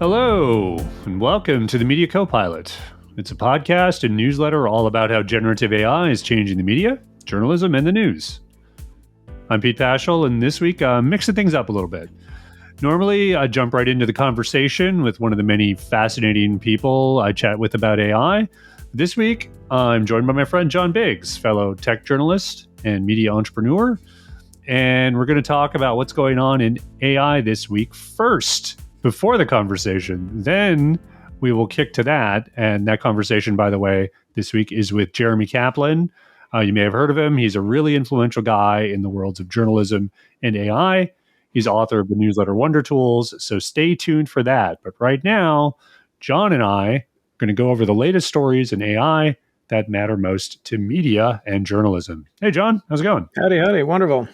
Hello, and welcome to the Media Copilot. It's a podcast and newsletter all about how generative AI is changing the media, journalism, and the news. I'm Pete Pachal, and this week I'm mixing things up a little bit. Normally, I jump right into the conversation with one of the many fascinating people I chat with about AI. This week, I'm joined by my friend John Biggs, fellow tech journalist and media entrepreneur, and we're going to talk about what's going on in AI this week first. Before the conversation, then we will kick to that. And that conversation, by the way, this week is with Jeremy Caplan. You may have heard of him. He's a really influential guy in the worlds of journalism and AI. He's author of the newsletter Wonder Tools. So stay tuned for that. But right now, John and I are going to go over the latest stories in AI that matter most to media and journalism. Hey, John, how's it going? Howdy. Wonderful.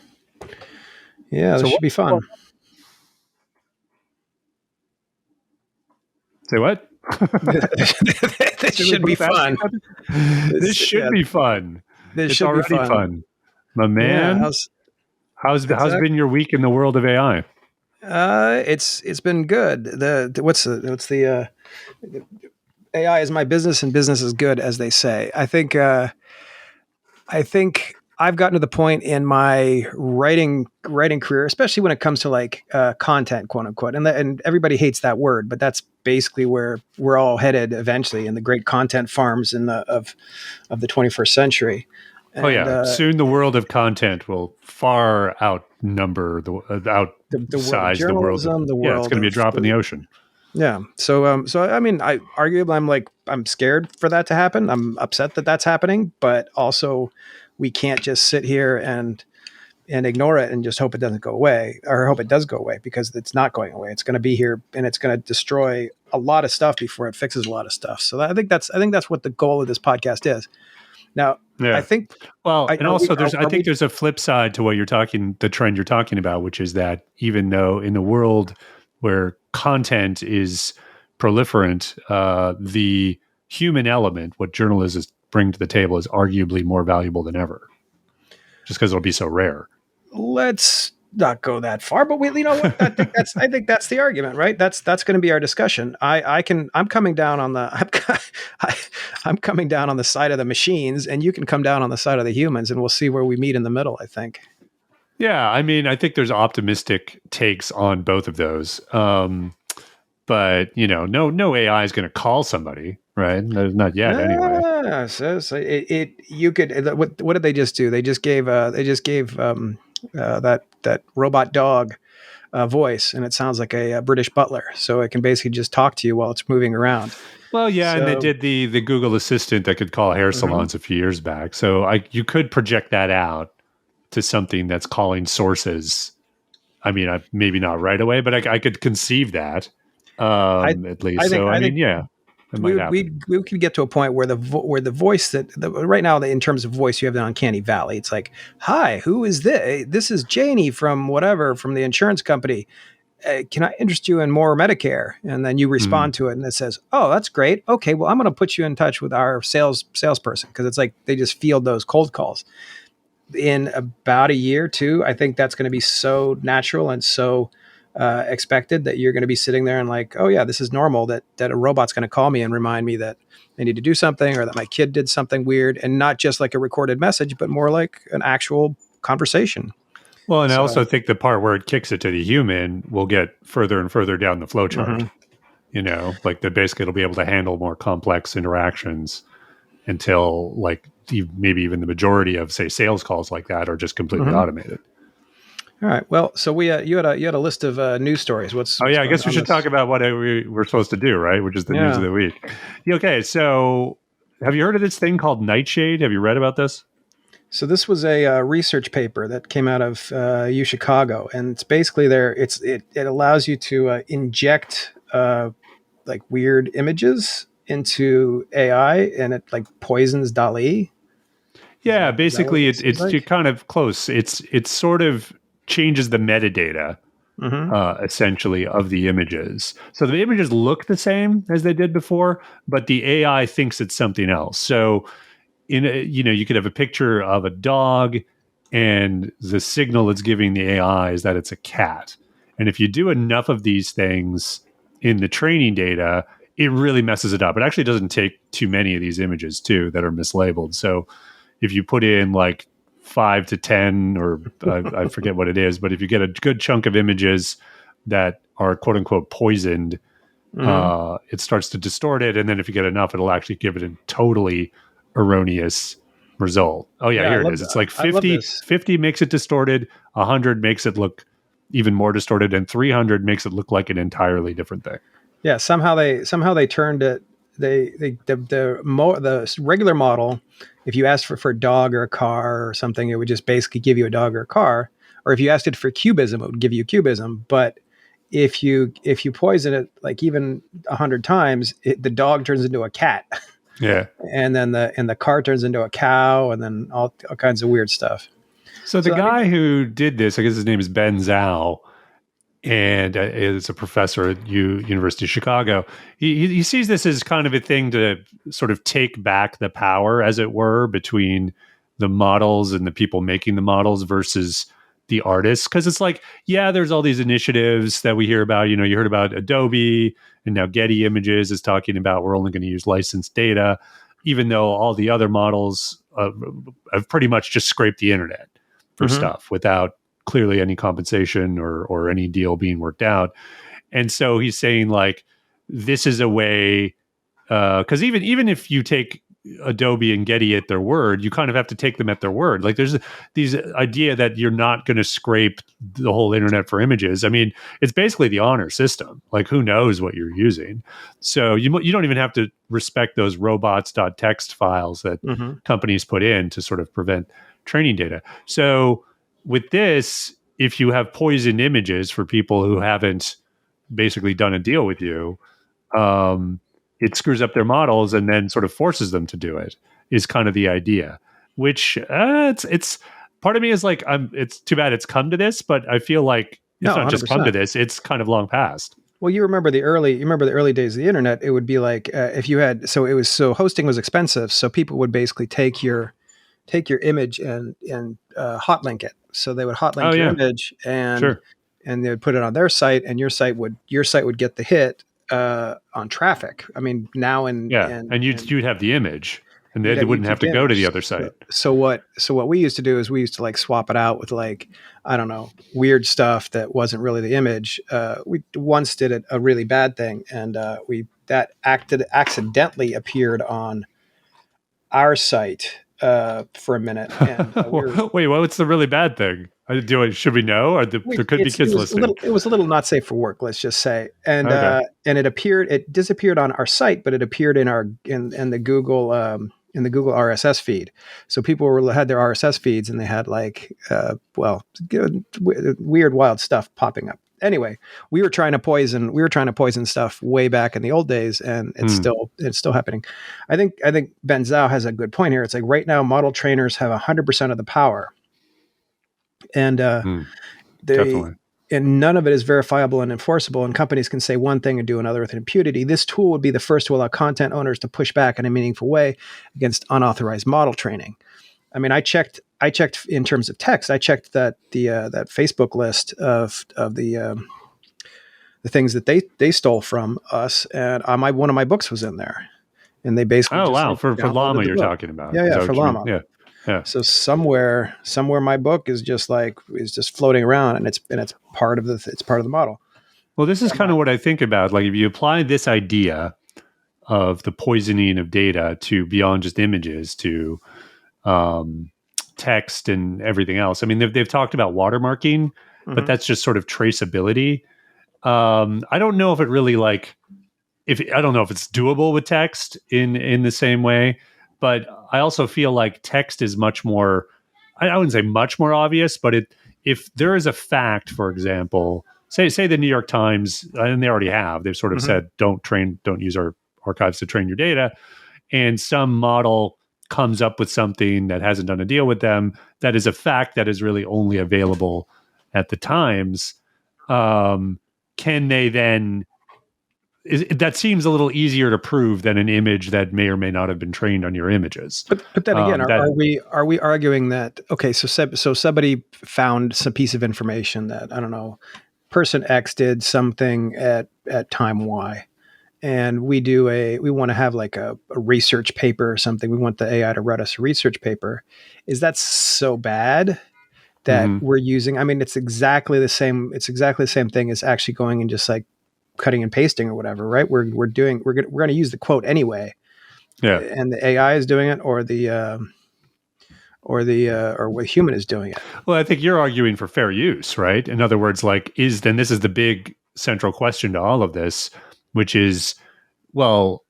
Yeah, this should be fun. Say what? This should be fun. This should be fun. This It's should be already fun. My man, Yeah, how's been your week in the world of AI? it's been good. What's the AI is my business and business is good, as they say. I think I've gotten to the point in my writing career, especially when it comes to like content, quote unquote, and everybody hates that word, but that's basically where we're all headed eventually in the great content farms of the 21st century. And, soon the world of content will far outnumber outsize the world. Yeah, it's going to be a drop in the ocean. Yeah. So I mean, arguably, I'm scared for that to happen. I'm upset that that's happening, but also we can't just sit here and ignore it and just hope it doesn't go away, or hope it does go away, because it's not going away. It's going to be here, and it's going to destroy a lot of stuff before it fixes a lot of stuff. So I think that's what the goal of this podcast is. Now, yeah. I think. Well, and also there's a flip side to what the trend you're talking about, which is that even though in the world where content is proliferant, the human element, what journalists bring to the table, is arguably more valuable than ever, just because it'll be so rare. Let's not go that far, but you know what? I think that's the argument, right? That's going to be our discussion. I'm coming down on the I'm coming down on the side of the machines, and you can come down on the side of the humans, and we'll see where we meet in the middle, I think. Yeah, I mean, I think there's optimistic takes on both of those. But no AI is going to call somebody, right? Not yet, anyway. So you could. What did they just do? They just gave that robot dog voice, and it sounds like a British butler, so it can basically just talk to you while it's moving around. Well, yeah, and they did the Google Assistant that could call hair salons a few years back. So you could project that out to something that's calling sources. I mean, maybe not right away, but I could conceive that. At least. We could get to a point where the voice right now, in terms of voice, you have the uncanny valley. It's like, hi, who is this? This is Janie from the insurance company. Can I interest you in more Medicare? And then you respond to it, and it says, oh, that's great. Okay, well, I'm going to put you in touch with our salesperson, because it's like they just field those cold calls. In about a year or two, I think that's going to be so natural and so expected that you're going to be sitting there and like, oh yeah, this is normal, that a robot's going to call me and remind me that I need to do something, or that my kid did something weird, and not just like a recorded message, but more like an actual conversation. Well, and I also think the part where it kicks it to the human will get further and further down the flowchart. Like basically it'll be able to handle more complex interactions until like maybe even the majority of, say, sales calls like that are just completely automated. All right. Well, so you had a list of news stories. I guess we should talk about what we're supposed to do, right? Which is the news of the week. Okay. So have you heard of this thing called Nightshade? Have you read about this? So this was a research paper that came out of U Chicago, and it's basically it allows you to inject like weird images into AI, and it like poisons DALL-E. Yeah, basically it's you're kind of close. It's sort of changes the metadata essentially of the images. So the images look the same as they did before, but the AI thinks it's something else. So you could have a picture of a dog, and the signal it's giving the AI is that it's a cat. And if you do enough of these things, in the training data, it really messes it up. It actually doesn't take too many of these images too that are mislabeled. So if you put in like 5 to 10, or I forget what it is, but if you get a good chunk of images that are quote unquote poisoned, it starts to distort it. And then if you get enough, it'll actually give it a totally erroneous result. Oh yeah, Yeah, here it is. It's like I love 50, this. 50 makes it distorted, 100 makes it look even more distorted, and 300 makes it look like an entirely different thing. Yeah, somehow they turned it. The regular model, if you asked for a dog or a car or something, it would just basically give you a dog or a car. Or if you asked it for cubism, it would give you cubism. But if you poison it like even 100 times, the dog turns into a cat, Yeah. and then the car turns into a cow, and then all kinds of weird stuff. So the So I mean, guy who did this, I guess his name is Ben Zhao, and is a professor at University of Chicago. He sees this as kind of a thing to sort of take back the power, as it were, between the models and the people making the models versus the artists. Because it's like, yeah, there's all these initiatives that we hear about. You heard about Adobe, and now Getty Images is talking about we're only going to use licensed data, even though all the other models have pretty much just scraped the internet for mhm. stuff without clearly any compensation or any deal being worked out. And so he's saying like this is a way, because even if you take Adobe and Getty at their word, you kind of have to take them at their word. Like there's these idea that you're not going to scrape the whole internet for images. I mean, it's basically the honor system. Like who knows what you're using? So you don't even have to respect those robots.txt files that Mhm. companies put in to sort of prevent training data. So with this, if you have poisoned images for people who haven't basically done a deal with you, um, it screws up their models and then sort of forces them to do it. Is kind of the idea. Which it's part of me is like it's too bad it's come to this, but I feel like No, it's not just come to 100%. this; it's kind of long past. Well, you remember the early days of the internet. It would be like if you had so hosting was expensive, so people would basically take your image and hotlink it. So they would Oh hotlink your yeah, image and sure, they would put it on their site, and your site would get the hit on traffic. I mean, now yeah, and you'd have the image, and you'd, they you'd wouldn't have keep to the go to the image. other site. So what we used to do is we used to like swap it out with like I don't know weird stuff that wasn't really the image. We once did a really bad thing, and we that acted accidentally appeared on our site for a minute, and we were Wait, what's the really bad thing? Should we know? Or there could be it kids was a listening. little not safe for work, let's just say. And Okay. it disappeared on our site, but it appeared in the Google RSS feed. So people had their RSS feeds, and they had like good, weird wild stuff popping up. Anyway, we were trying to poison stuff way back in the old days, and Hmm. it's still happening. I think Ben Zhao has a good point here. It's like right now model trainers have 100% of the power, and Hmm. they Definitely. and none of it is verifiable and enforceable, and companies can say one thing and do another with impunity. This tool would be the first to allow content owners to push back in a meaningful way against unauthorized model training. I mean, I checked in terms of text. I checked that Facebook list of the things that they stole from us, and one of my books was in there, and they basically Oh just wow, like for llama downloaded the you're book. talking about. Yeah, Is yeah, that for what you mean? llama. Yeah. Yeah. So somewhere my book is just floating around, and it's part of the model. Well, this is Am kind I? of what I think about. Like if you apply this idea of the poisoning of data to beyond just images to um, text and everything else. I mean, they've talked about watermarking, but Mm-hmm. that's just sort of traceability. I don't know if it really like if I don't know if it's doable with text in the same way, but I also feel like text is much more. I wouldn't say much more obvious, but if there is a fact, for example, say the New York Times, and they already have, they've sort of Mm-hmm. said don't use our archives to train your data, and some model comes up with something that hasn't done a deal with them that is a fact that is really only available at the Times. Um, can they then that seems a little easier to prove than an image that may or may not have been trained on your images. But then again, are, That are we are we arguing that okay? So somebody found some piece of information that I don't know person X did something at time Y, and we want to have like a research paper or something. We want the AI to write us a research paper. Is that so bad that Hmm. we're using? I mean, it's exactly the same. It's exactly the same thing as actually going and just like cutting and pasting or whatever, right? We're going to use the quote anyway, Yeah. and the AI is doing it, or what human is doing it. Well, I think you're arguing for fair use, right? In other words, like, this is the big central question to all of this, which is, well,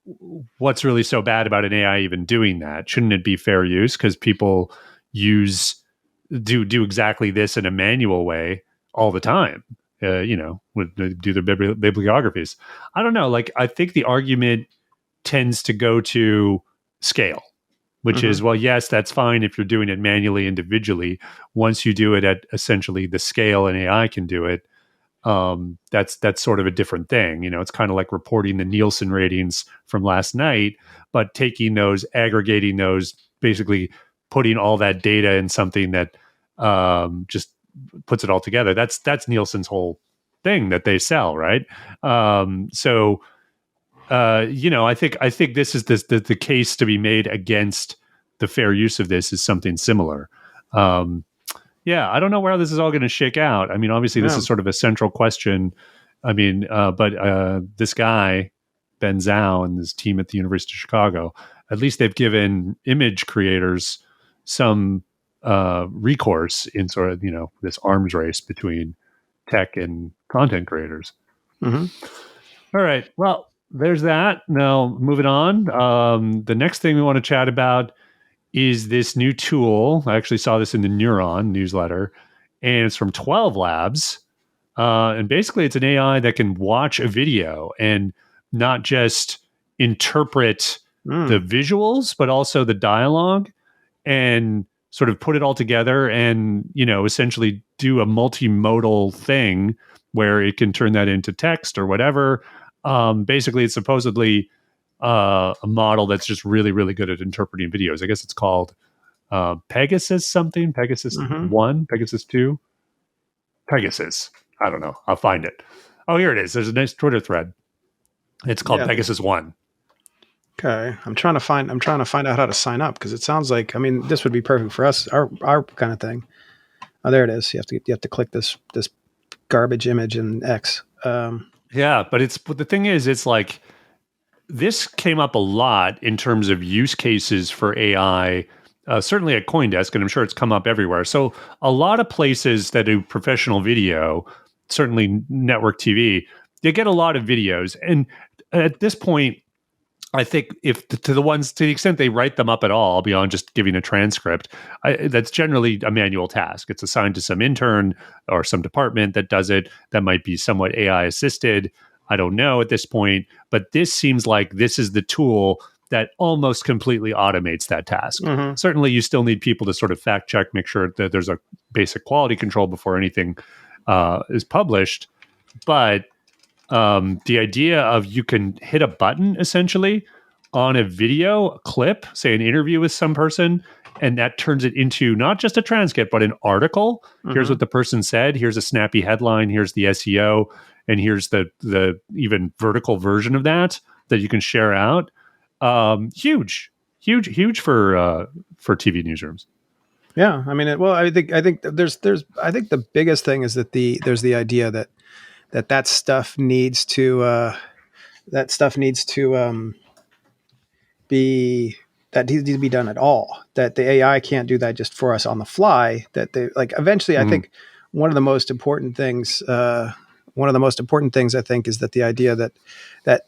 what's really so bad about an AI even doing that? Shouldn't it be fair use? Because people use do exactly this in a manual way all the time. Would do their bibliographies. I don't know. Like, I think the argument tends to go to scale, which Mm-hmm. is, well, yes, that's fine if you're doing it manually, individually. Once you do it at essentially the scale an AI can do it, that's sort of a different thing. It's kind of like reporting the Nielsen ratings from last night, but taking those, aggregating those, basically putting all that data in something that just puts it all together. That's Nielsen's whole thing that they sell, right? So I think this is the case to be made against the fair use of this is something similar. Um, yeah, I don't know where this is all going to shake out. I mean, obviously, this Yeah. is sort of a central question. I mean, but this guy, Ben Zhao, and his team at the University of Chicago, at least they've given image creators some recourse in sort of, this arms race between tech and content creators. Mm-hmm. All right. Well, there's that. Now, moving on. The next thing we want to chat about is this new tool. I actually saw this in the Neuron newsletter, and it's from 12 Labs. And basically, it's an AI that can watch a video and not just interpret the Mm. visuals, but also the dialogue, and sort of put it all together and, essentially do a multimodal thing where it can turn that into text or whatever. Basically, it's supposedly a model that's just really, really good at interpreting videos. I guess it's called Pegasus something, Pegasus Mm-hmm. 1, Pegasus 2, Pegasus. I don't know. I'll find it. Oh, here it is. There's a nice Twitter thread. It's called Yeah. Pegasus 1. Okay. I'm trying to find out how to sign up, because it sounds like, I mean, this would be perfect for us, our kind of thing. Oh, there it is. You have to click this garbage image in X. Yeah, but the thing is, it's like this came up a lot in terms of use cases for AI, certainly at CoinDesk, and I'm sure it's come up everywhere. So a lot of places that do professional video, certainly network TV, they get a lot of videos. And at this point, I think if to the extent they write them up at all beyond just giving a transcript, that's generally a manual task. It's assigned to some intern or some department that does it. That might be somewhat AI assisted. I don't know at this point, but this seems like this is the tool that almost completely automates that task. Mm-hmm. Certainly, you still need people to sort of fact check, make sure that there's a basic quality control before anything is published. But the idea of you can hit a button essentially on a video clip, say an interview with some person, and that turns it into not just a transcript, but an article. Here's Mm-hmm. what the person said. Here's a snappy headline. Here's the SEO, and here's the even vertical version of that you can share out. Huge for TV newsrooms. Yeah. I mean, I think I think the biggest thing is that there's the idea that stuff needs to be that needs to be done at all. That the AI can't do that just for us on the fly. That they like eventually. I Mhm. think one of the most important things. One of the most important things I think is that the idea that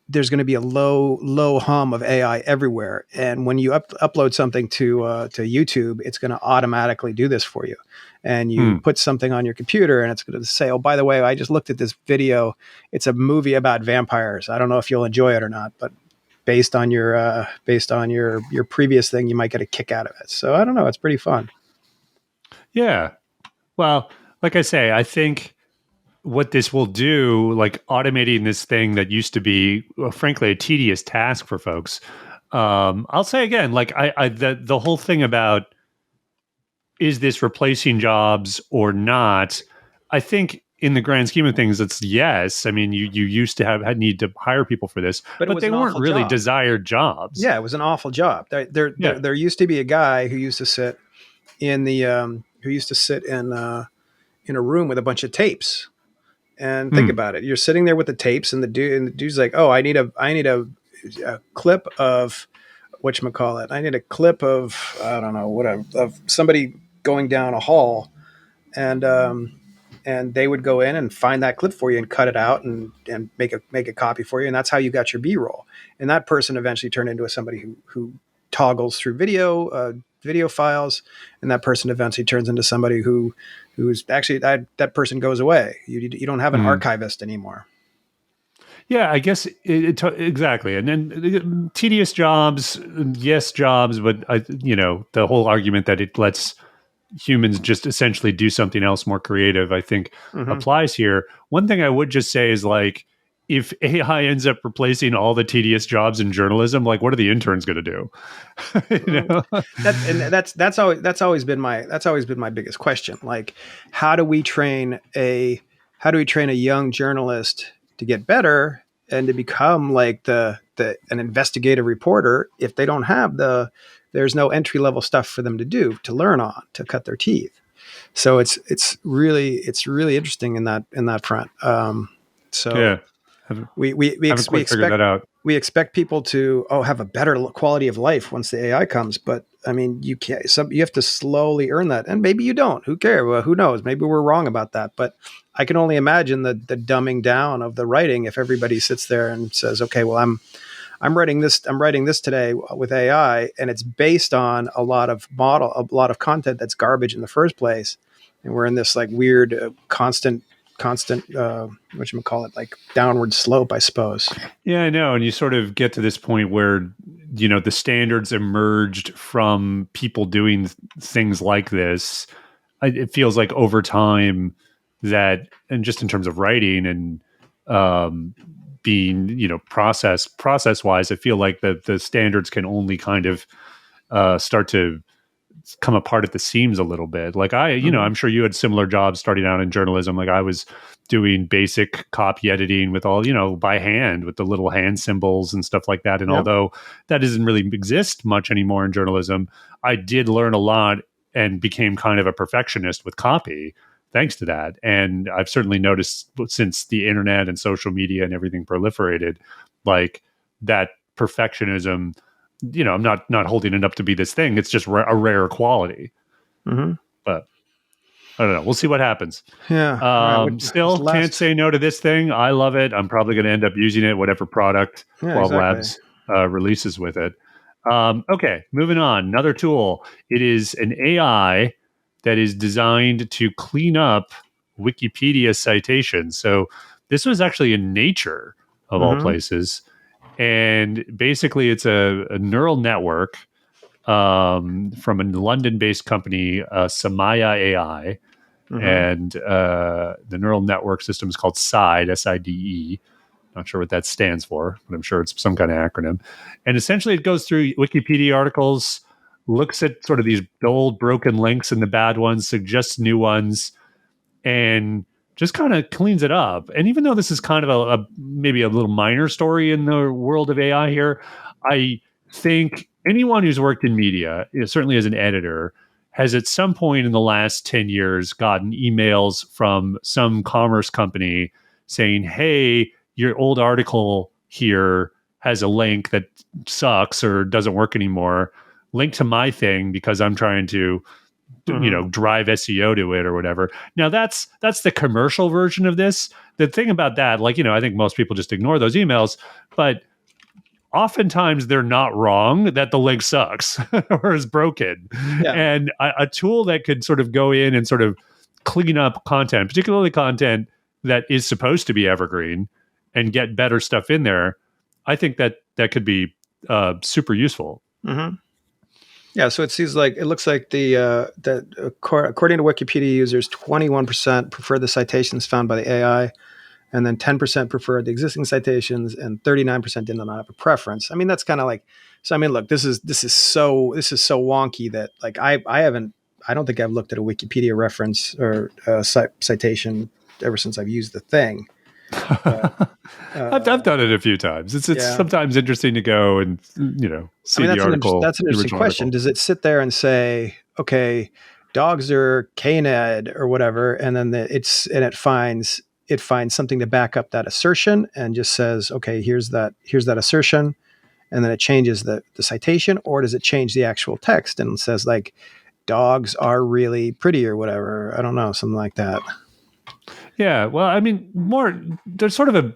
there's going to be a low hum of AI everywhere, and when you upload something to YouTube, it's going to automatically do this for you. And you Hmm. put something on your computer, and it's going to say, "Oh, by the way, I just looked at this video. It's a movie about vampires. I don't know if you'll enjoy it or not, but based on your previous thing, you might get a kick out of it." So I don't know. It's pretty fun. Yeah. Well, like I say, I think what this will do, like automating this thing that used to be, well, frankly, a tedious task for folks. I'll say again, like the whole thing about is this replacing jobs or not? I think in the grand scheme of things, it's yes. I mean, you used to had need to hire people for this, But it but was they an weren't awful really job. desired jobs. Yeah, it was an awful job. Yeah. There used to be a guy who used to sit in the who used to sit in a room with a bunch of tapes. And think Hmm. about it. You're sitting there with the tapes, and the dude's like, "Oh, I need a clip of whatchamacallit. I need a clip of I don't know whatever of somebody going down a hall, and they would go in and find that clip for you and cut it out and make a copy for you, and that's how you got your B-roll. And that person eventually turned into somebody who toggles through video files, and that person eventually turns into somebody who's actually that person goes away. You don't have an Hmm. archivist anymore. Yeah, I guess exactly. And then tedious jobs, yes, jobs, but the whole argument that it lets humans just essentially do something else more creative, I think Mm-hmm. applies here. One thing I would just say is like, if AI ends up replacing all the tedious jobs in journalism, like what are the interns going to do? you Mm. know? That's always been my biggest question. Like, how do we train a young journalist to get better and to become like an investigative reporter if they don't have there's no entry level stuff for them to do to learn on to cut their teeth. So it's really interesting in that front. So Yeah, haven't, we haven't quite figured that out. expect people to have a better quality of life once the AI comes, but I mean you can't. You have to slowly earn that, and maybe you don't. Who cares? Well, who knows? Maybe we're wrong about that, but I can only imagine the dumbing down of the writing if everybody sits there and says, "Okay, well, I'm writing this. I'm writing this today with AI, and it's based on a lot of content that's garbage in the first place, and we're in this like weird constant what you call it, like downward slope, I suppose." Yeah, I know. And you sort of get to this point where, the standards emerged from people doing things like this. It feels like over time that, and just in terms of writing and um, being, process wise, I feel like the standards can only kind of start to come apart at the seams a little bit. Like Mm-hmm. I'm sure you had similar jobs starting out in journalism. Like I was doing basic copy editing with all, by hand with the little hand symbols and stuff like that. And Yep. although that doesn't really exist much anymore in journalism, I did learn a lot and became kind of a perfectionist with copy thanks to that. And I've certainly noticed since the internet and social media and everything proliferated, like that perfectionism, I'm not holding it up to be this thing. It's just a rare quality. Mm-hmm. But I don't know. We'll see what happens. Yeah. All right. What's Still the can't last? say no to this thing. I love it. I'm probably going to end up using it, whatever product Yeah. 12 Exactly. Labs releases with it. Okay, moving on. Another tool. It is an AI that is designed to clean up Wikipedia citations. So this was actually in Nature, of all Mm-hmm. places. And basically, it's a neural network from a London-based company, Samaya AI, Mm-hmm. and the neural network system is called SIDE, SIDE. Not sure what that stands for, but I'm sure it's some kind of acronym. And essentially, it goes through Wikipedia articles, looks at sort of these old broken links and the bad ones, suggests new ones, and just kind of cleans it up. And even though this is kind of maybe a little minor story in the world of AI here, I think anyone who's worked in media, certainly as an editor, has at some point in the last 10 years gotten emails from some commerce company saying, hey, your old article here has a link that sucks or doesn't work anymore. Link to my thing because I'm trying to Mm-hmm. drive SEO to it or whatever. Now that's the commercial version of this. The thing about that, like, I think most people just ignore those emails, but oftentimes they're not wrong that the link sucks or is broken. Yeah. And a tool that could sort of go in and sort of clean up content, particularly content that is supposed to be evergreen, and get better stuff in there, I think that could be super useful. Mm-hmm. Yeah, so it looks like according to Wikipedia users, 21% prefer the citations found by the AI, and then 10% prefer the existing citations, and 39% did not have a preference. I mean, that's kind of like, so I mean, look, this is so wonky that like I don't think I've looked at a Wikipedia reference or citation ever since I've used the thing. But, I've done it a few times. It's sometimes interesting to go and see the article. That's an interesting question. Article. Does it sit there and say, okay, dogs are canid or whatever, and then it finds something to back up that assertion and just says, okay, here's that assertion, and then it changes the citation, or does it change the actual text and says like dogs are really pretty or whatever? I don't know, something like that. Yeah, well, I mean, there's sort of a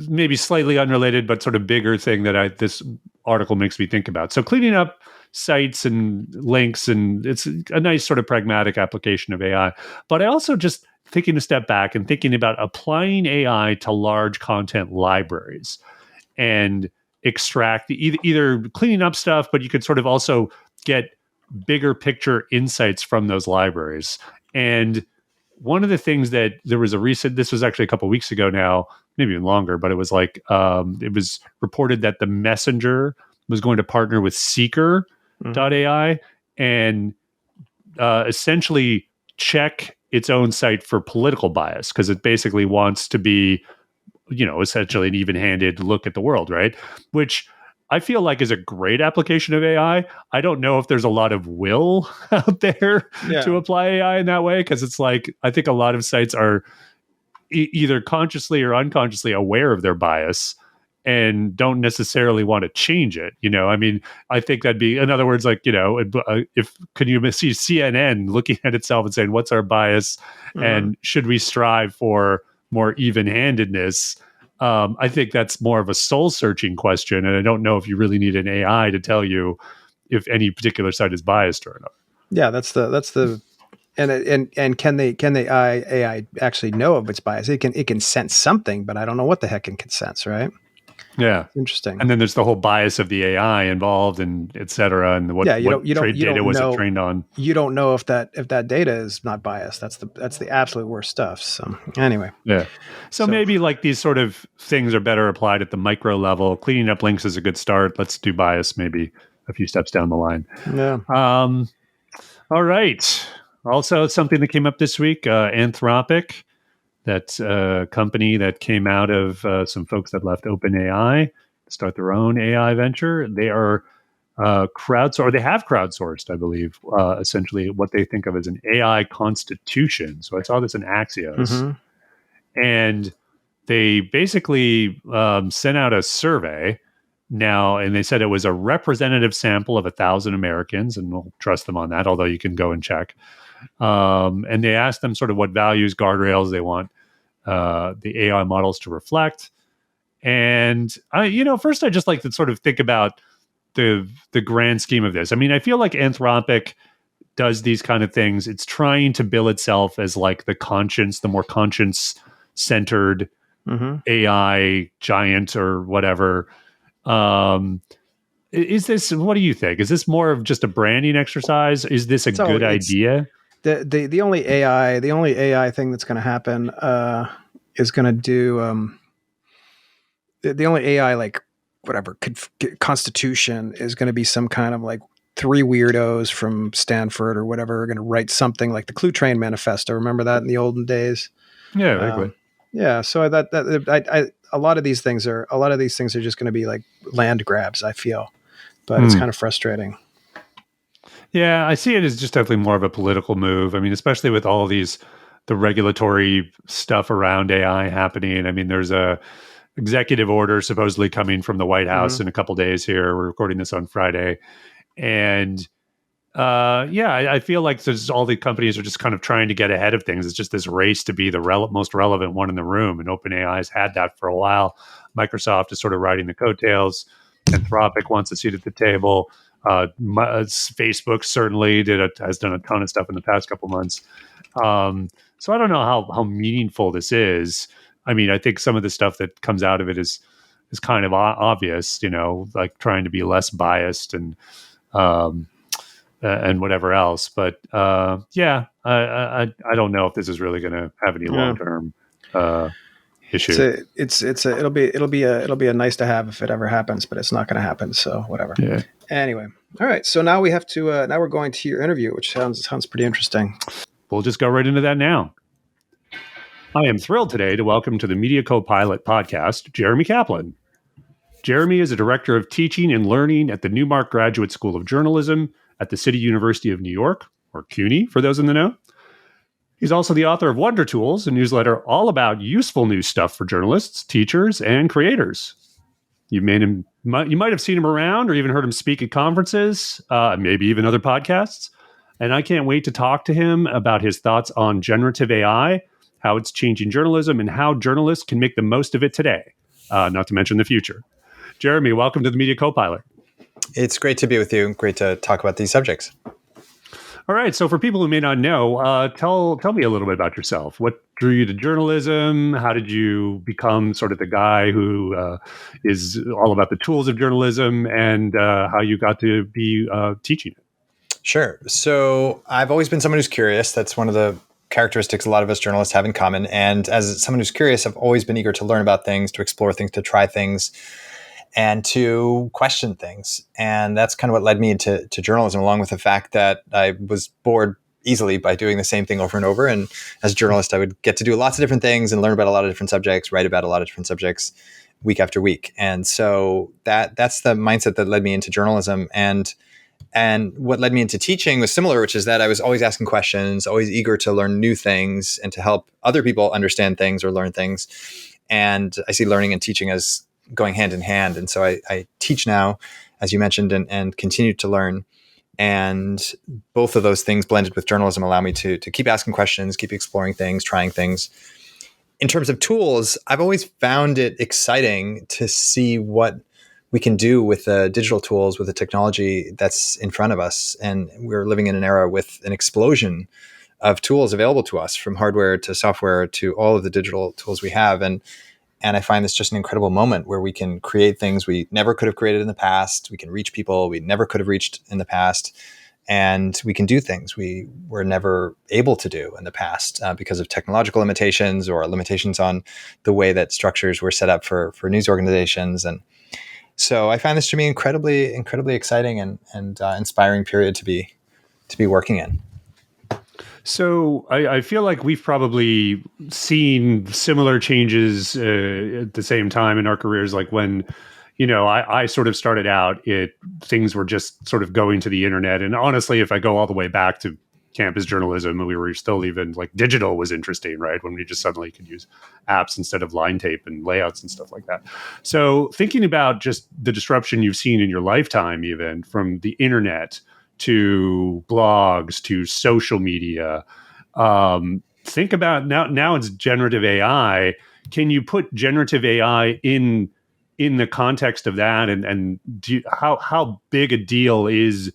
maybe slightly unrelated but sort of bigger thing that this article makes me think about. So cleaning up sites and links, and it's a nice sort of pragmatic application of AI. But I also just taking a step back and thinking about applying AI to large content libraries and extract either cleaning up stuff, but you could sort of also get bigger picture insights from those libraries. And one of the things that there was this was actually a couple of weeks ago now, maybe even longer, but it was like, it was reported that the Messenger was going to partner with Seeker.ai and essentially check its own site for political bias, because it basically wants to be, essentially an even-handed look at the world, right? Which I feel like is a great application of AI. I don't know if there's a lot of will out there to apply AI in that way, because it's like, I think a lot of sites are either consciously or unconsciously aware of their bias and don't necessarily want to change it. I mean, I think that'd be, in other words, like, if could you see CNN looking at itself and saying, what's our bias? And should we strive for more even-handedness? I think that's more of a soul-searching question, and I don't know if you really need an AI to tell you if any particular site is biased or not. Yeah, that's the and can the AI actually know of its bias? It can sense something, but I don't know what the heck it can sense, right? Yeah, interesting. And then there's the whole bias of the AI involved, and et cetera, and what trade data was it trained on? You don't know if that data is not biased. That's the absolute worst stuff. So anyway, yeah. So maybe like these sort of things are better applied at the micro level. Cleaning up links is a good start. Let's do bias maybe a few steps down the line. Yeah. All right. Also, something that came up this week, Anthropic. That's a company that came out of some folks that left OpenAI to start their own AI venture. They are they have crowdsourced, I believe, essentially what they think of as an AI constitution. So I saw this in Axios. And they basically sent out a survey now, and they said it was a representative sample of 1,000 Americans, and we'll trust them on that, although you can go and check. And they asked them sort of what values, guardrails they want the AI models to reflect. And first I just like to sort of think about the grand scheme of this. I mean, I feel like Anthropic does these kind of things. It's trying to bill itself as like the more conscience-centered AI giant or whatever. Is this? What do you think? Is this more of just a branding exercise? Is this a good idea? The only AI thing that's going to happen is going to do the only AI like whatever constitution is going to be some kind of like three weirdos from Stanford or whatever are going to write something like the Clue Train Manifesto. Remember that in the olden days? Yeah, vaguely. Yeah. So a lot of these things are just going to be like land grabs, I feel, but it's kind of frustrating. Yeah, I see it as just definitely more of a political move. I mean, especially with all the regulatory stuff around AI happening. I mean, there's a executive order supposedly coming from the White House in a couple days here. We're recording this on Friday. And I feel like there's all the companies are just kind of trying to get ahead of things. It's just this race to be the most relevant one in the room. And OpenAI has had that for a while. Microsoft is sort of riding the coattails. Anthropic wants a seat at the table. Facebook certainly has done a ton of stuff in the past couple months. So I don't know how meaningful this is. I mean, I think some of the stuff that comes out of it is kind of obvious, like trying to be less biased and whatever else. But I don't know if this is really going to have any long term issue. It'll be a nice to have if it ever happens, but it's not going to happen. So whatever. Yeah. Anyway, all right. So now we have to. Now we're going to your interview, which sounds pretty interesting. We'll just go right into that now. I am thrilled today to welcome to the Media Copilot podcast, Jeremy Caplan. Jeremy is a director of teaching and learning at the Newmark Graduate School of Journalism at the City University of New York, or CUNY for those in the know. He's also the author of Wonder Tools, a newsletter all about useful new stuff for journalists, teachers, and creators. You might have seen him around or even heard him speak at conferences, maybe even other podcasts. And I can't wait to talk to him about his thoughts on generative AI, how it's changing journalism, and how journalists can make the most of it today, not to mention the future. Jeremy, welcome to the Media Copilot. It's great to be with you. Great to talk about these subjects. All right. So for people who may not know, tell me a little bit about yourself. What drew you to journalism? How did you become sort of the guy who is all about the tools of journalism, and how you got to be teaching it? Sure. So I've always been someone who's curious. That's one of the characteristics a lot of us journalists have in common. And as someone who's curious, I've always been eager to learn about things, to explore things, to try things, and to question things. And that's kind of what led me into journalism, along with the fact that I was bored easily by doing the same thing over and over. And as a journalist, I would get to do lots of different things and learn about a lot of different subjects, write about a lot of different subjects week after week. And so that's the mindset that led me into journalism. And what led me into teaching was similar, which is that I was always asking questions, always eager to learn new things and to help other people understand things or learn things. And I see learning and teaching as going hand in hand. And so I teach now, as you mentioned, and continue to learn. And both of those things blended with journalism allow me to keep asking questions, keep exploring things, trying things. In terms of tools, I've always found it exciting to see what we can do with the digital tools, with the technology that's in front of us. And we're living in an era with an explosion of tools available to us, from hardware to software to all of the digital tools we have. And I find this just an incredible moment where we can create things we never could have created in the past. We can reach people we never could have reached in the past. And we can do things we were never able to do in the past because of technological limitations or limitations on the way that structures were set up for news organizations. And so I find this to be incredibly, incredibly exciting and inspiring period to be working in. So I feel like we've probably seen similar changes at the same time in our careers. Like when, I sort of started out, things were just sort of going to the internet. And honestly, if I go all the way back to campus journalism, we were still even like digital was interesting, right? When we just suddenly could use apps instead of line tape and layouts and stuff like that. So thinking about just the disruption you've seen in your lifetime, even from the internet to blogs to social media, think about now it's generative AI. Can you put generative AI in the context of that, and how big a deal is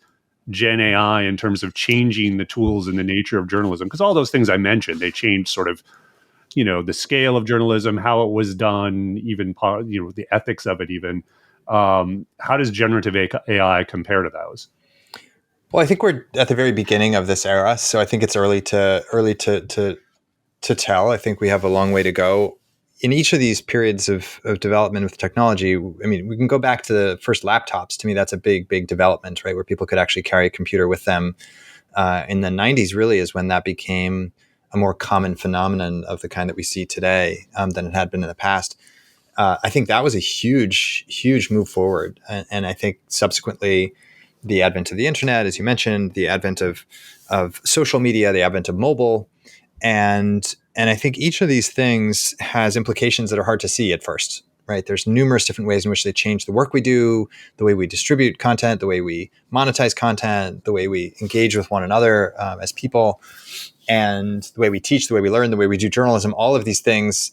Gen AI in terms of changing the tools and the nature of journalism? Because all those things I mentioned, they changed sort of, the scale of journalism, how it was done, even the ethics of it. Even how does generative AI compare to those? Well, I think we're at the very beginning of this era, so I think it's early to tell. I think we have a long way to go. In each of these periods of development with technology, I mean, we can go back to the first laptops. To me, that's a big, big development, right? Where people could actually carry a computer with them. In the 90s, really, is when that became a more common phenomenon of the kind that we see today than it had been in the past. I think that was a huge, huge move forward. And I think subsequently, the advent of the internet, as you mentioned, the advent of social media, the advent of mobile, and I think each of these things has implications that are hard to see at first, right? There's numerous different ways in which they change the work we do, the way we distribute content, the way we monetize content, the way we engage with one another as people, and the way we teach, the way we learn, the way we do journalism. All of these things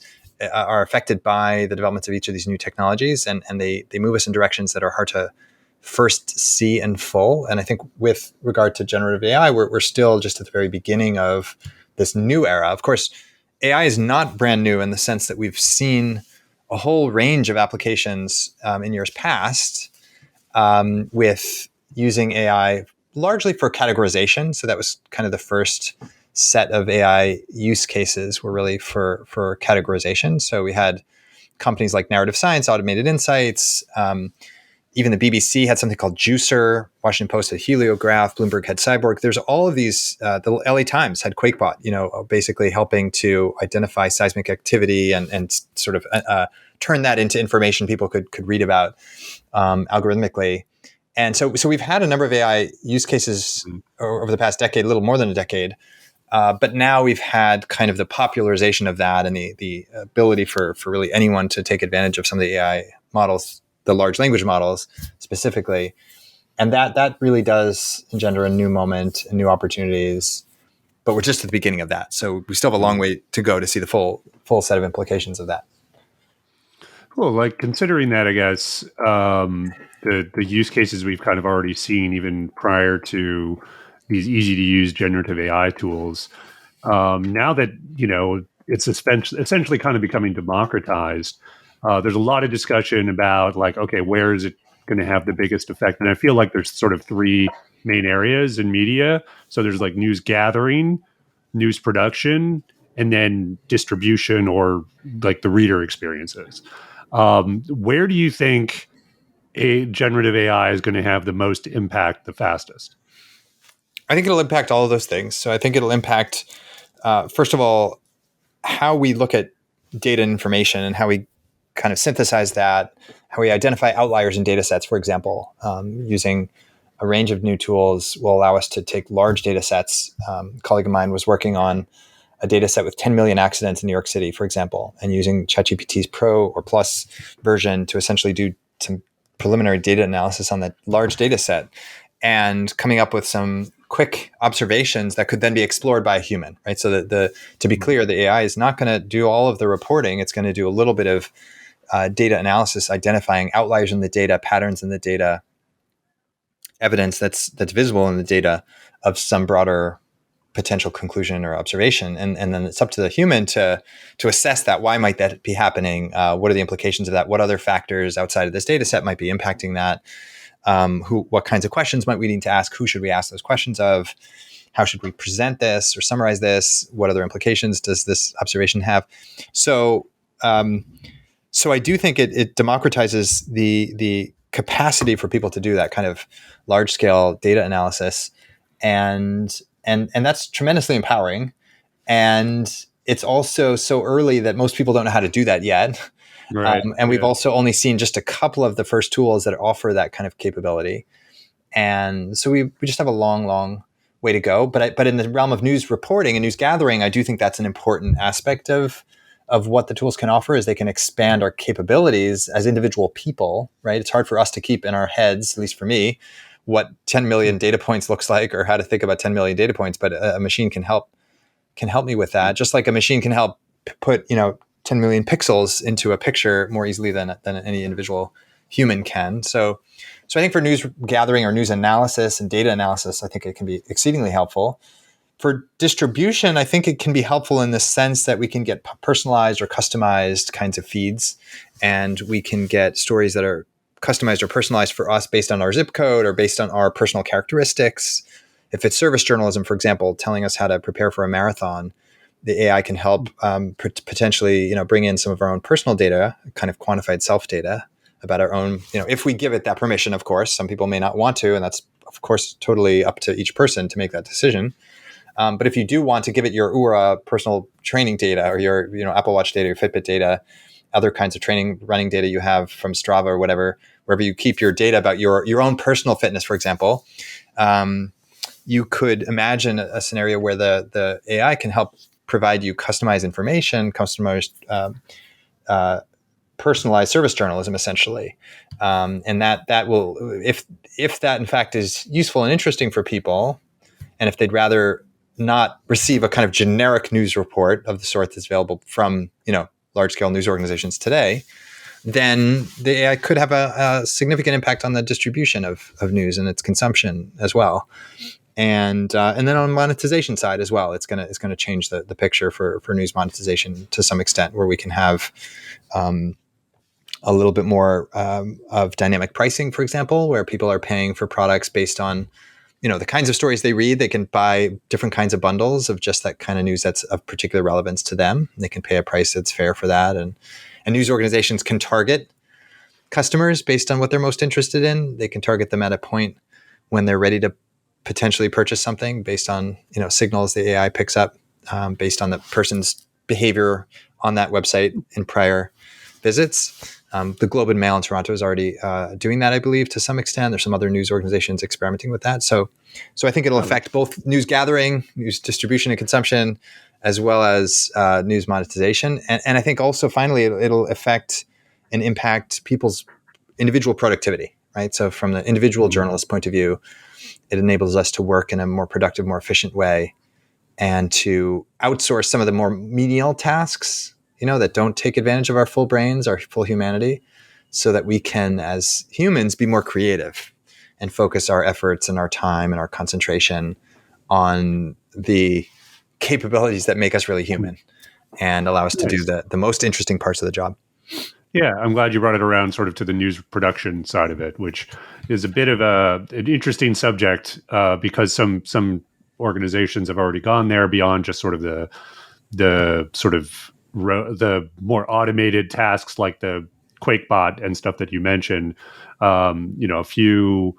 are affected by the developments of each of these new technologies, and they move us in directions that are hard to first see in full. And I think with regard to generative AI, we're still just at the very beginning of this new era. Of course, AI is not brand new in the sense that we've seen a whole range of applications in years past with using AI largely for categorization. So that was kind of the first set of AI use cases were really for categorization. So we had companies like Narrative Science, Automated Insights, Even the BBC had something called Juicer. Washington Post had Heliograph. Bloomberg had Cyborg. There's all of these. The LA Times had QuakeBot. Basically helping to identify seismic activity and sort of turn that into information people could read about algorithmically. And so we've had a number of AI use cases over the past decade, a little more than a decade. But now we've had kind of the popularization of that and the ability for really anyone to take advantage of some of the AI models, the large language models specifically. And that really does engender a new moment and new opportunities. But we're just at the beginning of that. So we still have a long way to go to see the full set of implications of that. Cool. Like considering that, I guess, the use cases we've kind of already seen even prior to these easy to use generative AI tools, now that, it's essentially kind of becoming democratized, there's a lot of discussion about like, okay, where is it going to have the biggest effect? And I feel like there's sort of three main areas in media. So there's like news gathering, news production, and then distribution or like the reader experiences. Where do you think a generative AI is going to have the most impact the fastest? I think it'll impact all of those things. So I think it'll impact, first of all, how we look at data and information and how we kind of synthesize that, how we identify outliers in data sets, for example, using a range of new tools will allow us to take large data sets. A colleague of mine was working on a data set with 10 million accidents in New York City, for example, and using ChatGPT's Pro or Plus version to essentially do some preliminary data analysis on that large data set and coming up with some quick observations that could then be explored by a human, right? So that to be clear, the AI is not going to do all of the reporting. It's going to do a little bit of data analysis, identifying outliers in the data, patterns in the data, evidence that's visible in the data of some broader potential conclusion or observation. And then it's up to the human to assess that. Why might that be happening? What are the implications of that? What other factors outside of this data set might be impacting that? What kinds of questions might we need to ask? Who should we ask those questions of? How should we present this or summarize this? What other implications does this observation have? So I do think it democratizes the capacity for people to do that kind of large scale data analysis, and that's tremendously empowering. And it's also so early that most people don't know how to do that yet. Right. And we've also only seen just a couple of the first tools that offer that kind of capability. And so we just have a long way to go. But in the realm of news reporting and news gathering, I do think that's an important aspect of what the tools can offer is they can expand our capabilities as individual people, right? It's hard for us to keep in our heads, at least for me, what 10 million data points looks like or how to think about 10 million data points. But a machine can help me with that. Just like a machine can help put, 10 million pixels into a picture more easily than any individual human can. So I think for news gathering or news analysis and data analysis, I think it can be exceedingly helpful. For distribution, I think it can be helpful in the sense that we can get personalized or customized kinds of feeds, and we can get stories that are customized or personalized for us based on our zip code or based on our personal characteristics. If it's service journalism, for example, telling us how to prepare for a marathon, the AI can help potentially, bring in some of our own personal data, kind of quantified self data about our own, if we give it that permission, of course. Some people may not want to, and that's, of course, totally up to each person to make that decision. But if you do want to give it your Oura personal training data or your Apple Watch data, your Fitbit data, other kinds of training running data you have from Strava or whatever, wherever you keep your data about your own personal fitness, for example, you could imagine a scenario where the AI can help provide you customized information, customized personalized service journalism, essentially, and that will, if that in fact is useful and interesting for people, and if they'd rather not receive a kind of generic news report of the sort that's available from large scale news organizations today, then the AI could have a significant impact on the distribution of news and its consumption as well. And then on the monetization side as well, it's gonna change the picture for news monetization to some extent, where we can have a little bit more of dynamic pricing, for example, where people are paying for products based on the kinds of stories they read. They can buy different kinds of bundles of just that kind of news that's of particular relevance to them. They can pay a price that's fair for that, and news organizations can target customers based on what they're most interested in. They can target them at a point when they're ready to potentially purchase something based on signals the AI picks up based on the person's behavior on that website in prior visits. The Globe and Mail in Toronto is already doing that, I believe, to some extent. There's some other news organizations experimenting with that. So I think it'll affect both news gathering, news distribution and consumption, as well as news monetization. And I think also finally it'll affect and impact people's individual productivity, right? So from the individual journalist point of view, it enables us to work in a more productive, more efficient way and to outsource some of the more menial tasks, that don't take advantage of our full brains, our full humanity, so that we can, as humans, be more creative and focus our efforts and our time and our concentration on the capabilities that make us really human and allow us to do the most interesting parts of the job. Yeah, I'm glad you brought it around sort of to the news production side of it, which is a bit of an interesting subject because some organizations have already gone there beyond just sort of the sort of the more automated tasks like the QuakeBot and stuff that you mentioned. A few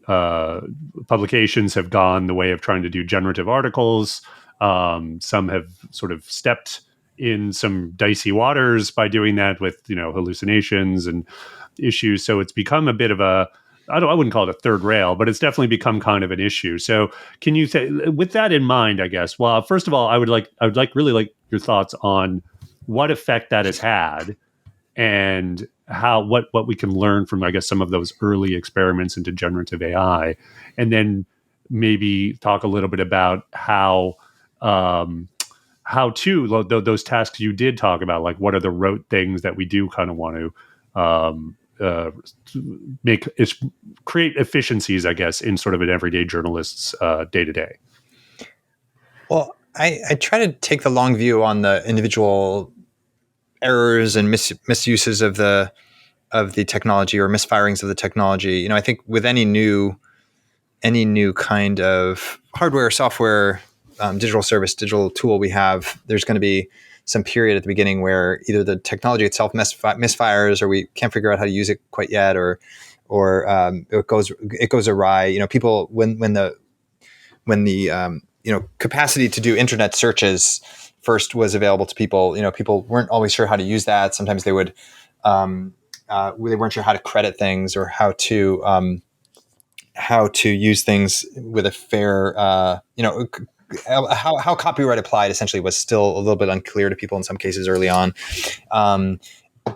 publications have gone the way of trying to do generative articles. Some have sort of stepped in some dicey waters by doing that with hallucinations and issues. So it's become a bit of I wouldn't call it a third rail, but it's definitely become kind of an issue. So can you say, with that in mind, I guess, well, first of all, I would really like your thoughts on what effect that has had and how what we can learn from, I guess, some of those early experiments into generative AI, and then maybe talk a little bit about how those tasks you did talk about, like what are the rote things that we do kind of want to create efficiencies, I guess, in sort of an everyday journalist's day to day. Well, I try to take the long view on the individual errors and misuses of the technology or misfirings of the technology. I think with any new kind of hardware, software, digital service, digital tool we have, there's going to be some period at the beginning where either the technology itself misfires, or we can't figure out how to use it quite yet, or it goes awry. People when the capacity to do internet searches first was available to people, people weren't always sure how to use that. Sometimes they would they weren't sure how to credit things or how to use things with a fair how copyright applied essentially was still a little bit unclear to people in some cases early on.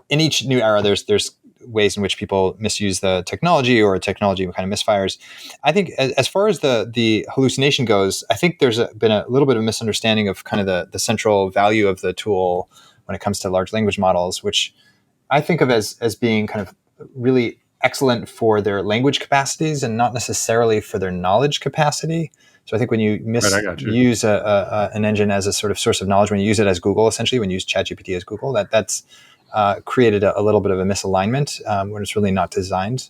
In each new era, there's ways in which people misuse the technology, or technology kind of misfires. I think as far as the hallucination goes, I think there's been a little bit of misunderstanding of kind of the central value of the tool when it comes to large language models, which I think of as being kind of really excellent for their language capacities and not necessarily for their knowledge capacity. So I think when you use an engine as a sort of source of knowledge, when you use it as Google, essentially, when you use ChatGPT as Google, that's created a little bit of a misalignment when it's really not designed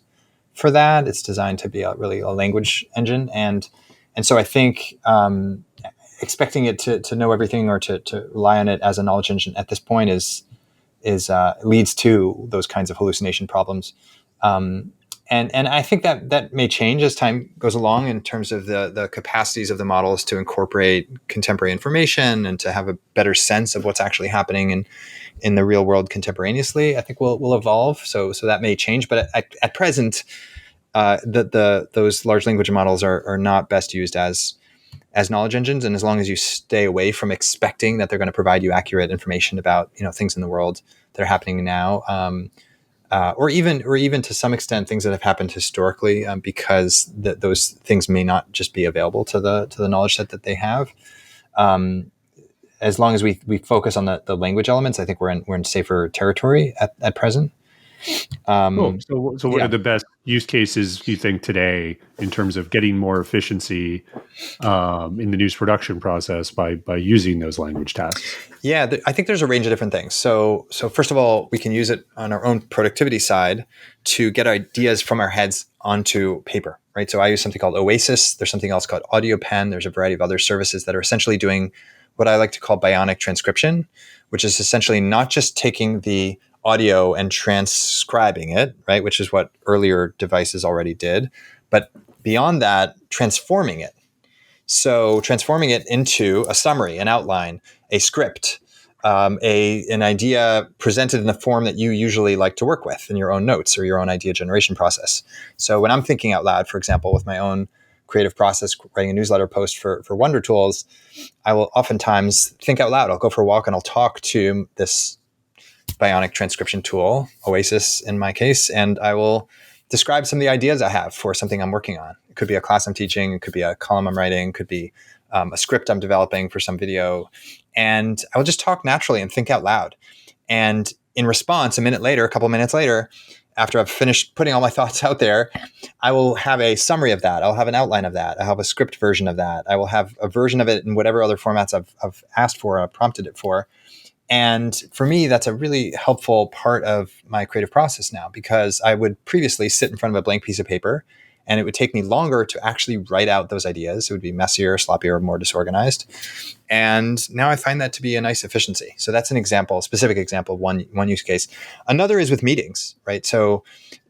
for that. It's designed to be really a language engine, and so I think expecting it to know everything or to rely on it as a knowledge engine at this point leads to those kinds of hallucination problems. And I think that may change as time goes along in terms of the capacities of the models to incorporate contemporary information and to have a better sense of what's actually happening in the real world contemporaneously. I think will evolve. So that may change. But at present, those large language models are not best used as knowledge engines. And as long as you stay away from expecting that they're going to provide you accurate information about things in the world that are happening now. Or even to some extent things that have happened historically, because those things may not just be available to the knowledge set that they have. As long as we focus on the language elements, I think we're in safer territory at present. Cool. So what are the best use cases you think today in terms of getting more efficiency in the news production process by using those language tasks? Yeah, I think there's a range of different things. So first of all, we can use it on our own productivity side to get ideas from our heads onto paper, right? So I use something called Oasis. There's something else called AudioPen. There's a variety of other services that are essentially doing what I like to call bionic transcription, which is essentially not just taking the audio and transcribing it, right, which is what earlier devices already did. But beyond that, transforming it. So transforming it into a summary, an outline, a script, an idea presented in the form that you usually like to work with in your own notes or your own idea generation process. So when I'm thinking out loud, for example, with my own creative process, writing a newsletter post for Wonder Tools, I will oftentimes think out loud. I'll go for a walk and I'll talk to this bionic transcription tool, Oasis in my case, and I will describe some of the ideas I have for something I'm working on. It could be a class I'm teaching, it could be a column I'm writing, it could be a script I'm developing for some video. And I will just talk naturally and think out loud. And in response, a minute later, a couple of minutes later, after I've finished putting all my thoughts out there, I will have a summary of that. I'll have an outline of that. I'll have a script version of that. I will have a version of it in whatever other formats I've asked for, I've prompted it for. And for me, that's a really helpful part of my creative process now, because I would previously sit in front of a blank piece of paper and it would take me longer to actually write out those ideas. It would be messier, sloppier, more disorganized. And now I find that to be a nice efficiency. So that's an example, specific example, one use case. Another is with meetings, right? So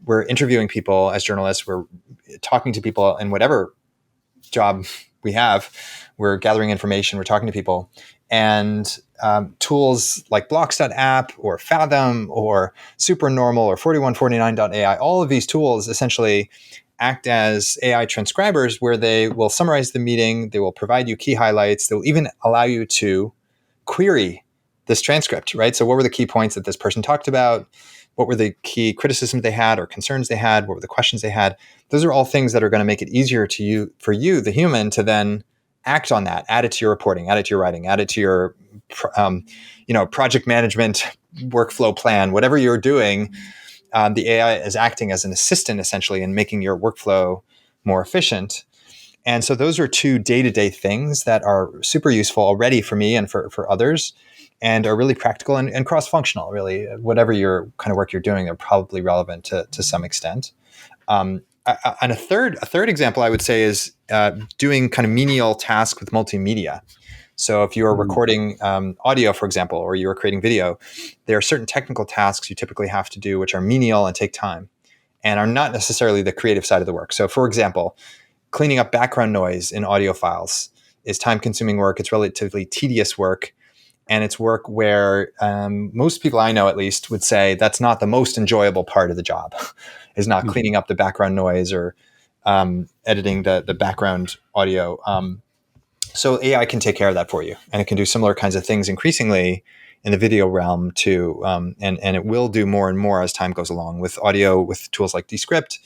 we're interviewing people as journalists, we're talking to people in whatever job we have, we're gathering information, we're talking to people. And tools like Blocks.app or Fathom or Supernormal or 4149.ai, all of these tools essentially act as AI transcribers where they will summarize the meeting, they will provide you key highlights, they will even allow you to query this transcript, right? So what were the key points that this person talked about? What were the key criticisms they had or concerns they had? What were the questions they had? Those are all things that are going to make it easier for you, the human, to then act on that, add it to your reporting, add it to your writing, add it to your project management workflow plan, whatever you're doing. The AI is acting as an assistant essentially in making your workflow more efficient. And so those are two day-to-day things that are super useful already for me and for others, and are really practical and cross-functional, really. Whatever your kind of work you're doing, they're probably relevant to some extent. And a third example I would say is doing kind of menial tasks with multimedia. So if you are recording audio, for example, or you are creating video, there are certain technical tasks you typically have to do which are menial and take time and are not necessarily the creative side of the work. So for example, cleaning up background noise in audio files is time-consuming work. It's relatively tedious work. And it's work where most people I know, at least, would say that's not the most enjoyable part of the job, is not cleaning up the background noise or editing the background audio. So AI can take care of that for you, and it can do similar kinds of things increasingly in the video realm too. And it will do more and more as time goes along. With audio, with tools like Descript,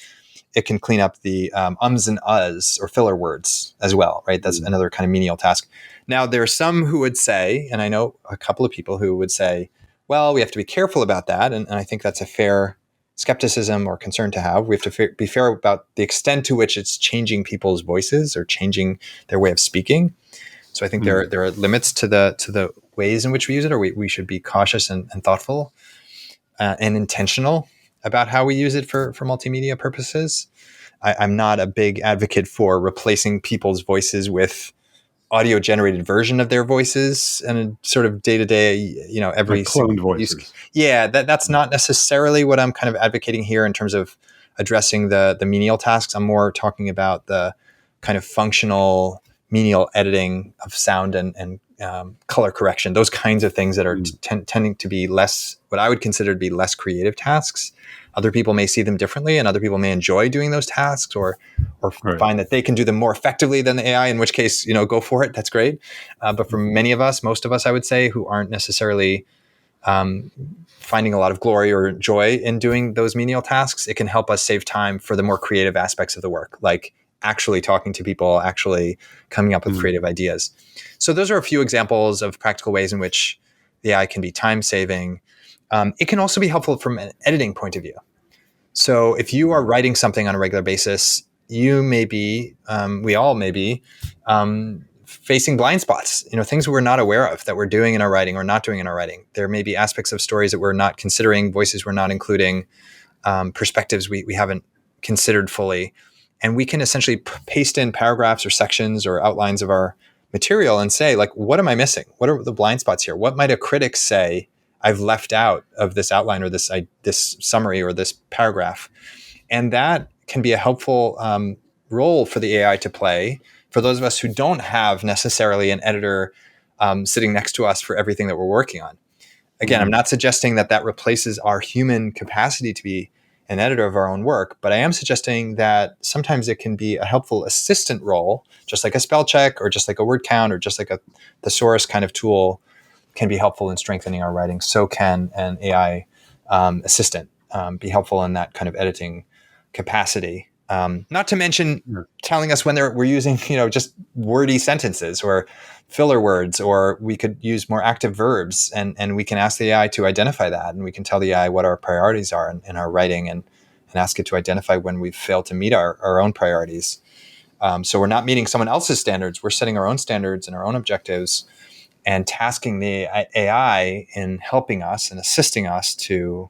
it can clean up the ums and uhs or filler words as well, right? That's another kind of menial task. Now, there are some who would say, and I know a couple of people who would say, well, we have to be careful about that. And I think that's a fair skepticism or concern to have. We have to be fair about the extent to which it's changing people's voices or changing their way of speaking. So I think there are limits to the ways in which we use it, or we should be cautious and thoughtful and intentional about how we use it for multimedia purposes. I'm not a big advocate for replacing people's voices with audio generated version of their voices and a sort of day-to-day, every like cloned voices. That's not necessarily what I'm kind of advocating here in terms of addressing the menial tasks. I'm more talking about the kind of functional menial editing of sound and color correction, those kinds of things that are tending to be less, what I would consider to be less creative tasks. Other people may see them differently, and other people may enjoy doing those tasks or find that they can do them more effectively than the AI, in which case, go for it. That's great. But for many of us, most of us, I would say, who aren't necessarily finding a lot of glory or joy in doing those menial tasks, it can help us save time for the more creative aspects of the work, like actually talking to people, actually coming up with creative ideas. So those are a few examples of practical ways in which the AI can be time-saving. It can also be helpful from an editing point of view. So if you are writing something on a regular basis, you may be, we all may be, facing blind spots, things we're not aware of that we're doing in our writing or not doing in our writing. There may be aspects of stories that we're not considering, voices we're not including, perspectives we haven't considered fully. And we can essentially paste in paragraphs or sections or outlines of our material and say, like, what am I missing? What are the blind spots here? What might a critic say I've left out of this outline or this summary or this paragraph. And that can be a helpful role for the AI to play for those of us who don't have necessarily an editor sitting next to us for everything that we're working on. Again, I'm not suggesting that replaces our human capacity to be an editor of our own work, but I am suggesting that sometimes it can be a helpful assistant role, just like a spell check or just like a word count or just like a thesaurus kind of tool can be helpful in strengthening our writing. So can an AI assistant be helpful in that kind of editing capacity. Not to mention telling us when we're using, just wordy sentences or filler words, or we could use more active verbs, and we can ask the AI to identify that, and we can tell the AI what our priorities are in our writing, and ask it to identify when we've failed to meet our own priorities. So we're not meeting someone else's standards. We're setting our own standards and our own objectives, and tasking the AI in helping us and assisting us to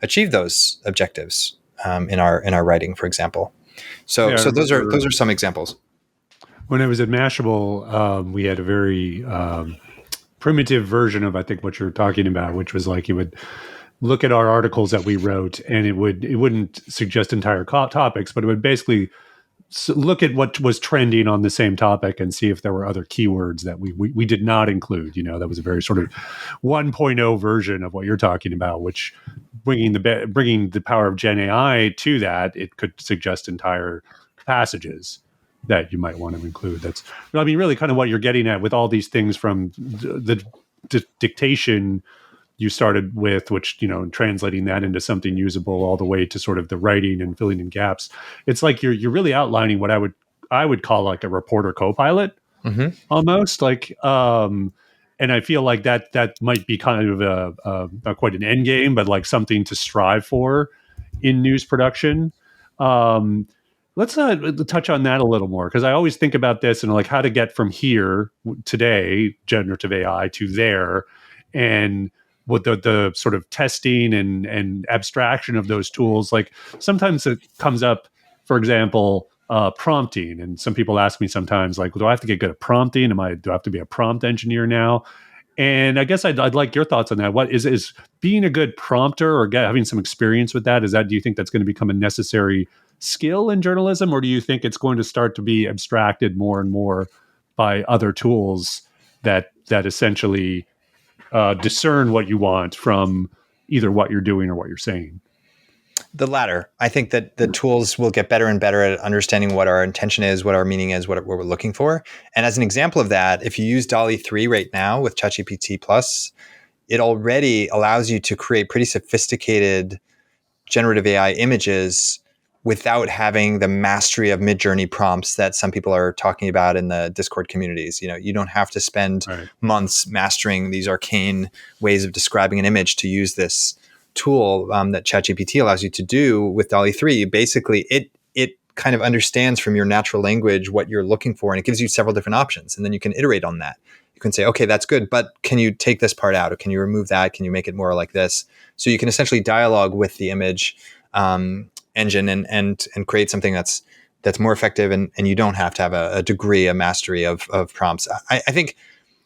achieve those objectives in our writing, for example. So those are some examples. When I was at Mashable, we had a very primitive version of, I think, what you're talking about, which was like you would look at our articles that we wrote, and it wouldn't suggest entire topics, but it would basically look at what was trending on the same topic and see if there were other keywords that we did not include. That was a very sort of 1.0 version of what you're talking about, which bringing the power of Gen AI to that, it could suggest entire passages that you might want to include. That's, really kind of what you're getting at with all these things, from the dictation you started with, which, translating that into something usable, all the way to sort of the writing and filling in gaps. It's like you're really outlining what I would call like a reporter co-pilot, almost like, and I feel like that might be kind of not quite an end game, but like something to strive for in news production. Let's touch on that a little more, because I always think about this and like how to get from here today, generative AI, to there, and with the sort of testing and abstraction of those tools. Like sometimes it comes up, for example, prompting, and some people ask me sometimes, like, do I have to get good at prompting? Do I have to be a prompt engineer now? And I guess I'd like your thoughts on that. What is being a good prompter, or having some experience with that? Do you think that's going to become a necessary skill in journalism, or do you think it's going to start to be abstracted more and more by other tools that essentially discern what you want from either what you're doing or what you're saying? The latter. I think that the tools will get better and better at understanding what our intention is, what our meaning is, what we're looking for. And as an example of that, if you use DALL-E 3 right now with ChatGPT Plus, it already allows you to create pretty sophisticated generative AI images without having the mastery of Midjourney prompts that some people are talking about in the Discord communities. You don't have to spend months mastering these arcane ways of describing an image to use this tool that ChatGPT allows you to do with DALL-E 3. Basically, it kind of understands from your natural language what you're looking for, and it gives you several different options, and then you can iterate on that. You can say, okay, that's good, but can you take this part out, or can you remove that? Can you make it more like this? So you can essentially dialogue with the image engine and create something that's more effective, and you don't have to have a degree, a mastery of prompts. I think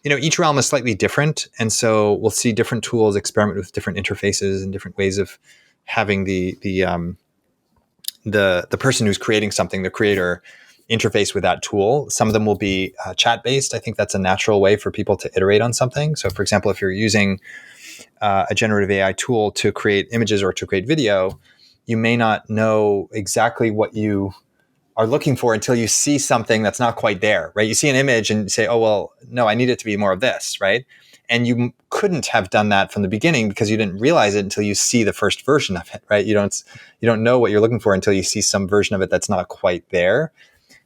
each realm is slightly different, and so we'll see different tools experiment with different interfaces and different ways of having the person who's creating something, the creator, interface with that tool. Some of them will be chat based. I think that's a natural way for people to iterate on something. So, for example, if you're using a generative AI tool to create images or to create video, you may not know exactly what you are looking for until you see something that's not quite there, right? You see an image and say, oh, well, no, I need it to be more of this, right? And you couldn't have done that from the beginning because you didn't realize it until you see the first version of it, right? You don't know what you're looking for until you see some version of it that's not quite there.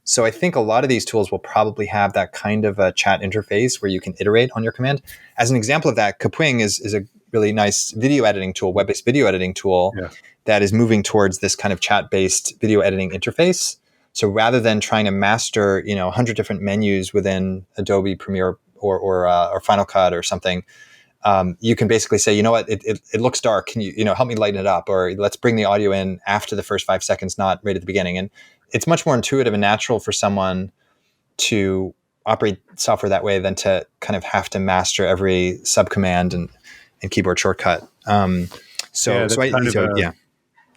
So I think a lot of these tools will probably have that kind of a chat interface where you can iterate on your command. As an example of that, Kapwing is a really nice video editing tool, web-based video editing tool that is moving towards this kind of chat-based video editing interface. So rather than trying to master, 100 different menus within Adobe Premiere or Final Cut or something, you can basically say, you know what, it looks dark. Can you help me lighten it up? Or let's bring the audio in after the first 5 seconds, not right at the beginning. And it's much more intuitive and natural for someone to operate software that way than to kind of have to master every subcommand and keyboard shortcut. That's kind of yeah.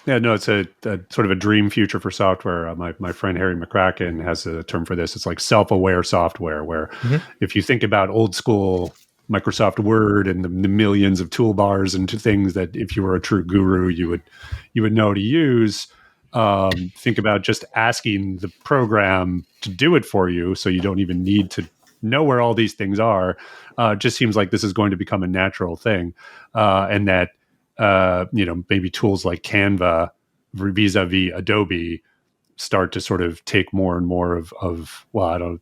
Yeah, no, it's a sort of a dream future for software. My friend Harry McCracken has a term for this. It's like self-aware software, where if you think about old school Microsoft Word and the millions of toolbars and things that if you were a true guru, you would know to use. Think about just asking the program to do it for you, so you don't even need to know where all these things are. Just seems like this is going to become a natural thing, and that maybe tools like Canva vis-a-vis Adobe start to sort of take more and more of well, I don't,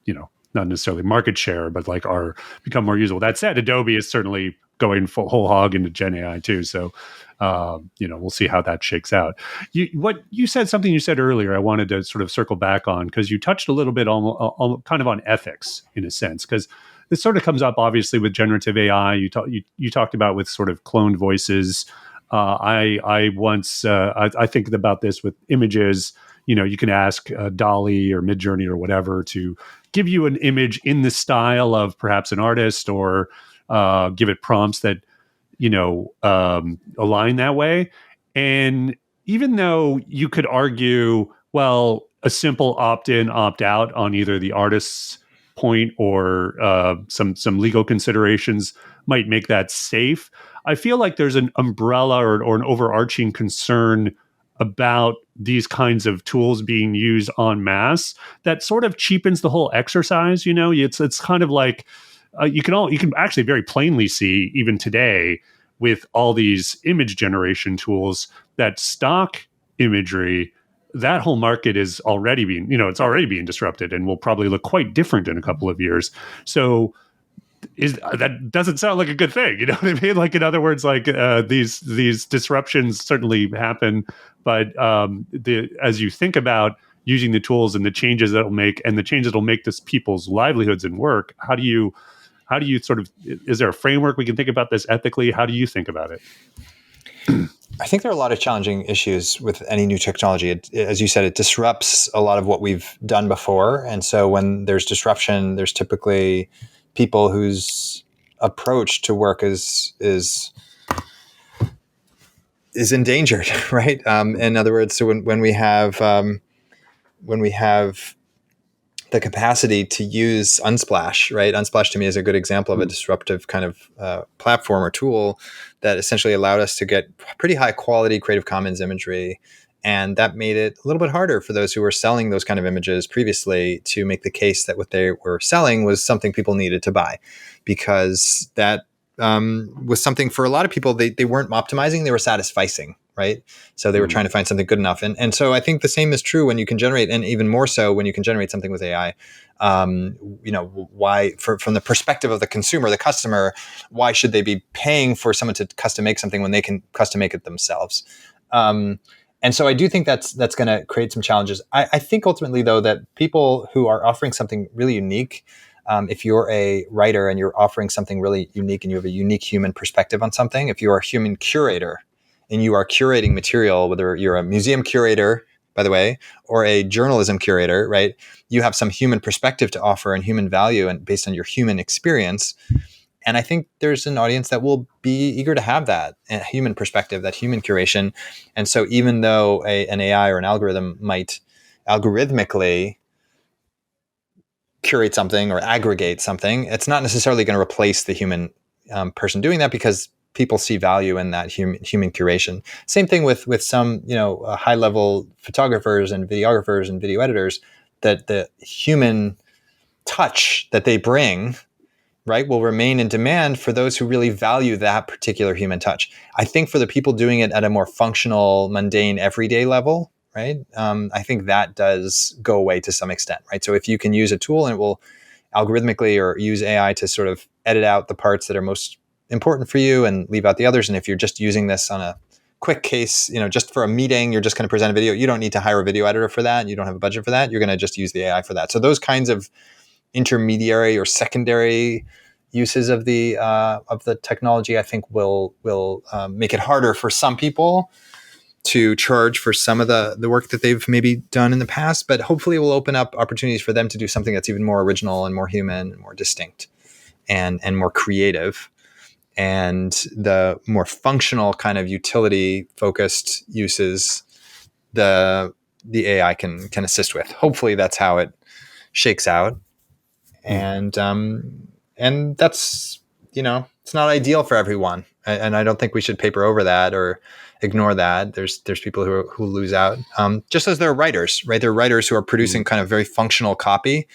not necessarily market share, but like are become more usable. That said, Adobe is certainly going whole hog into Gen AI too. So, we'll see how that shakes out. You said something you said earlier, I wanted to sort of circle back on, because you touched a little bit on kind of on ethics in a sense, because this sort of comes up obviously with generative AI. You talked about with sort of cloned voices. I once I think about this with images. You can ask Dolly or Midjourney or whatever to give you an image in the style of perhaps an artist, or give it prompts that align that way. And even though you could argue, well, a simple opt-in, opt-out on either the artist's point or some legal considerations might make that safe, I feel like there's an umbrella or an overarching concern about these kinds of tools being used en masse that sort of cheapens the whole exercise. It's kind of like you can actually very plainly see even today with all these image generation tools that stock imagery, that whole market is already being disrupted and will probably look quite different in a couple of years. So that doesn't sound like a good thing, you know what I mean? Like, in other words, like these disruptions certainly happen, but as you think about using the tools and the changes that'll make to people's livelihoods and work, how do you sort of, is there a framework we can think about this ethically? How do you think about it? I think there are a lot of challenging issues with any new technology. As you said, it disrupts a lot of what we've done before. And so when there's disruption, there's typically people whose approach to work is endangered, right? In other words, so when we have the capacity to use Unsplash, right? Unsplash to me is a good example of a disruptive kind of platform or tool that essentially allowed us to get pretty high quality Creative Commons imagery. And that made it a little bit harder for those who were selling those kind of images previously to make the case that what they were selling was something people needed to buy, because that was something for a lot of people, they weren't optimizing, they were satisficing, right? So they were trying to find something good enough. And so I think the same is true when you can generate, and even more so when you can generate something with AI. Why, from the perspective of the consumer, the customer, why should they be paying for someone to custom make something when they can custom make it themselves? And so I do think that's going to create some challenges. I think ultimately, though, that people who are offering something really unique, if you're a writer and you're offering something really unique and you have a unique human perspective on something, if you're a human curator and you are curating material, whether you're a museum curator, by the way, or a journalism curator, right? You have some human perspective to offer and human value, and based on your human experience. And I think there's an audience that will be eager to have that human perspective, that human curation. And so even though an AI or an algorithm might algorithmically curate something or aggregate something, it's not necessarily going to replace the human person doing that, because people see value in that human curation. Same thing with some high level photographers and videographers and video editors, that the human touch that they bring, right, will remain in demand for those who really value that particular human touch. I think for the people doing it at a more functional, mundane, everyday level, right, I think that does go away to some extent, right? So if you can use a tool and it will algorithmically, or use AI to sort of edit out the parts that are most important for you and leave out the others, and if you're just using this on a quick case, just for a meeting, you're just going to present a video, you don't need to hire a video editor for that, you don't have a budget for that, you're going to just use the AI for that. So those kinds of intermediary or secondary uses of the technology, I think will make it harder for some people to charge for some of the work that they've maybe done in the past, but hopefully it will open up opportunities for them to do something that's even more original and more human and more distinct and more creative. and the more functional kind of utility focused uses, the AI can assist with. Hopefully that's how it shakes out. And that's, it's not ideal for everyone, and I don't think we should paper over that or ignore that. There's people who lose out, just as there are writers, right? There are writers who are producing kind of very functional copy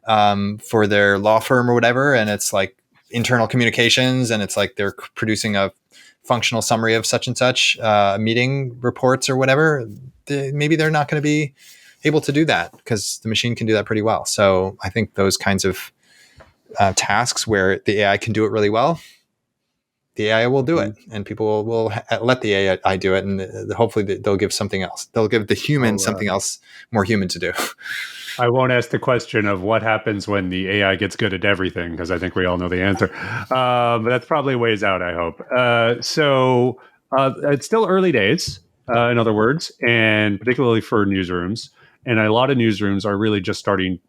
for their law firm or whatever, and it's like internal communications, and it's like they're producing a functional summary of such and such meeting reports or whatever. Maybe they're not going to be able to do that because the machine can do that pretty well. So I think those kinds of tasks where the AI can do it really well, the AI will do it, and people will let the AI do it, and hopefully they'll give something else. They'll give the human something else more human to do. I won't ask the question of what happens when the AI gets good at everything, because I think we all know the answer. But that's probably ways out, I hope. So it's still early days, in other words, and particularly for newsrooms. And a lot of newsrooms are really just starting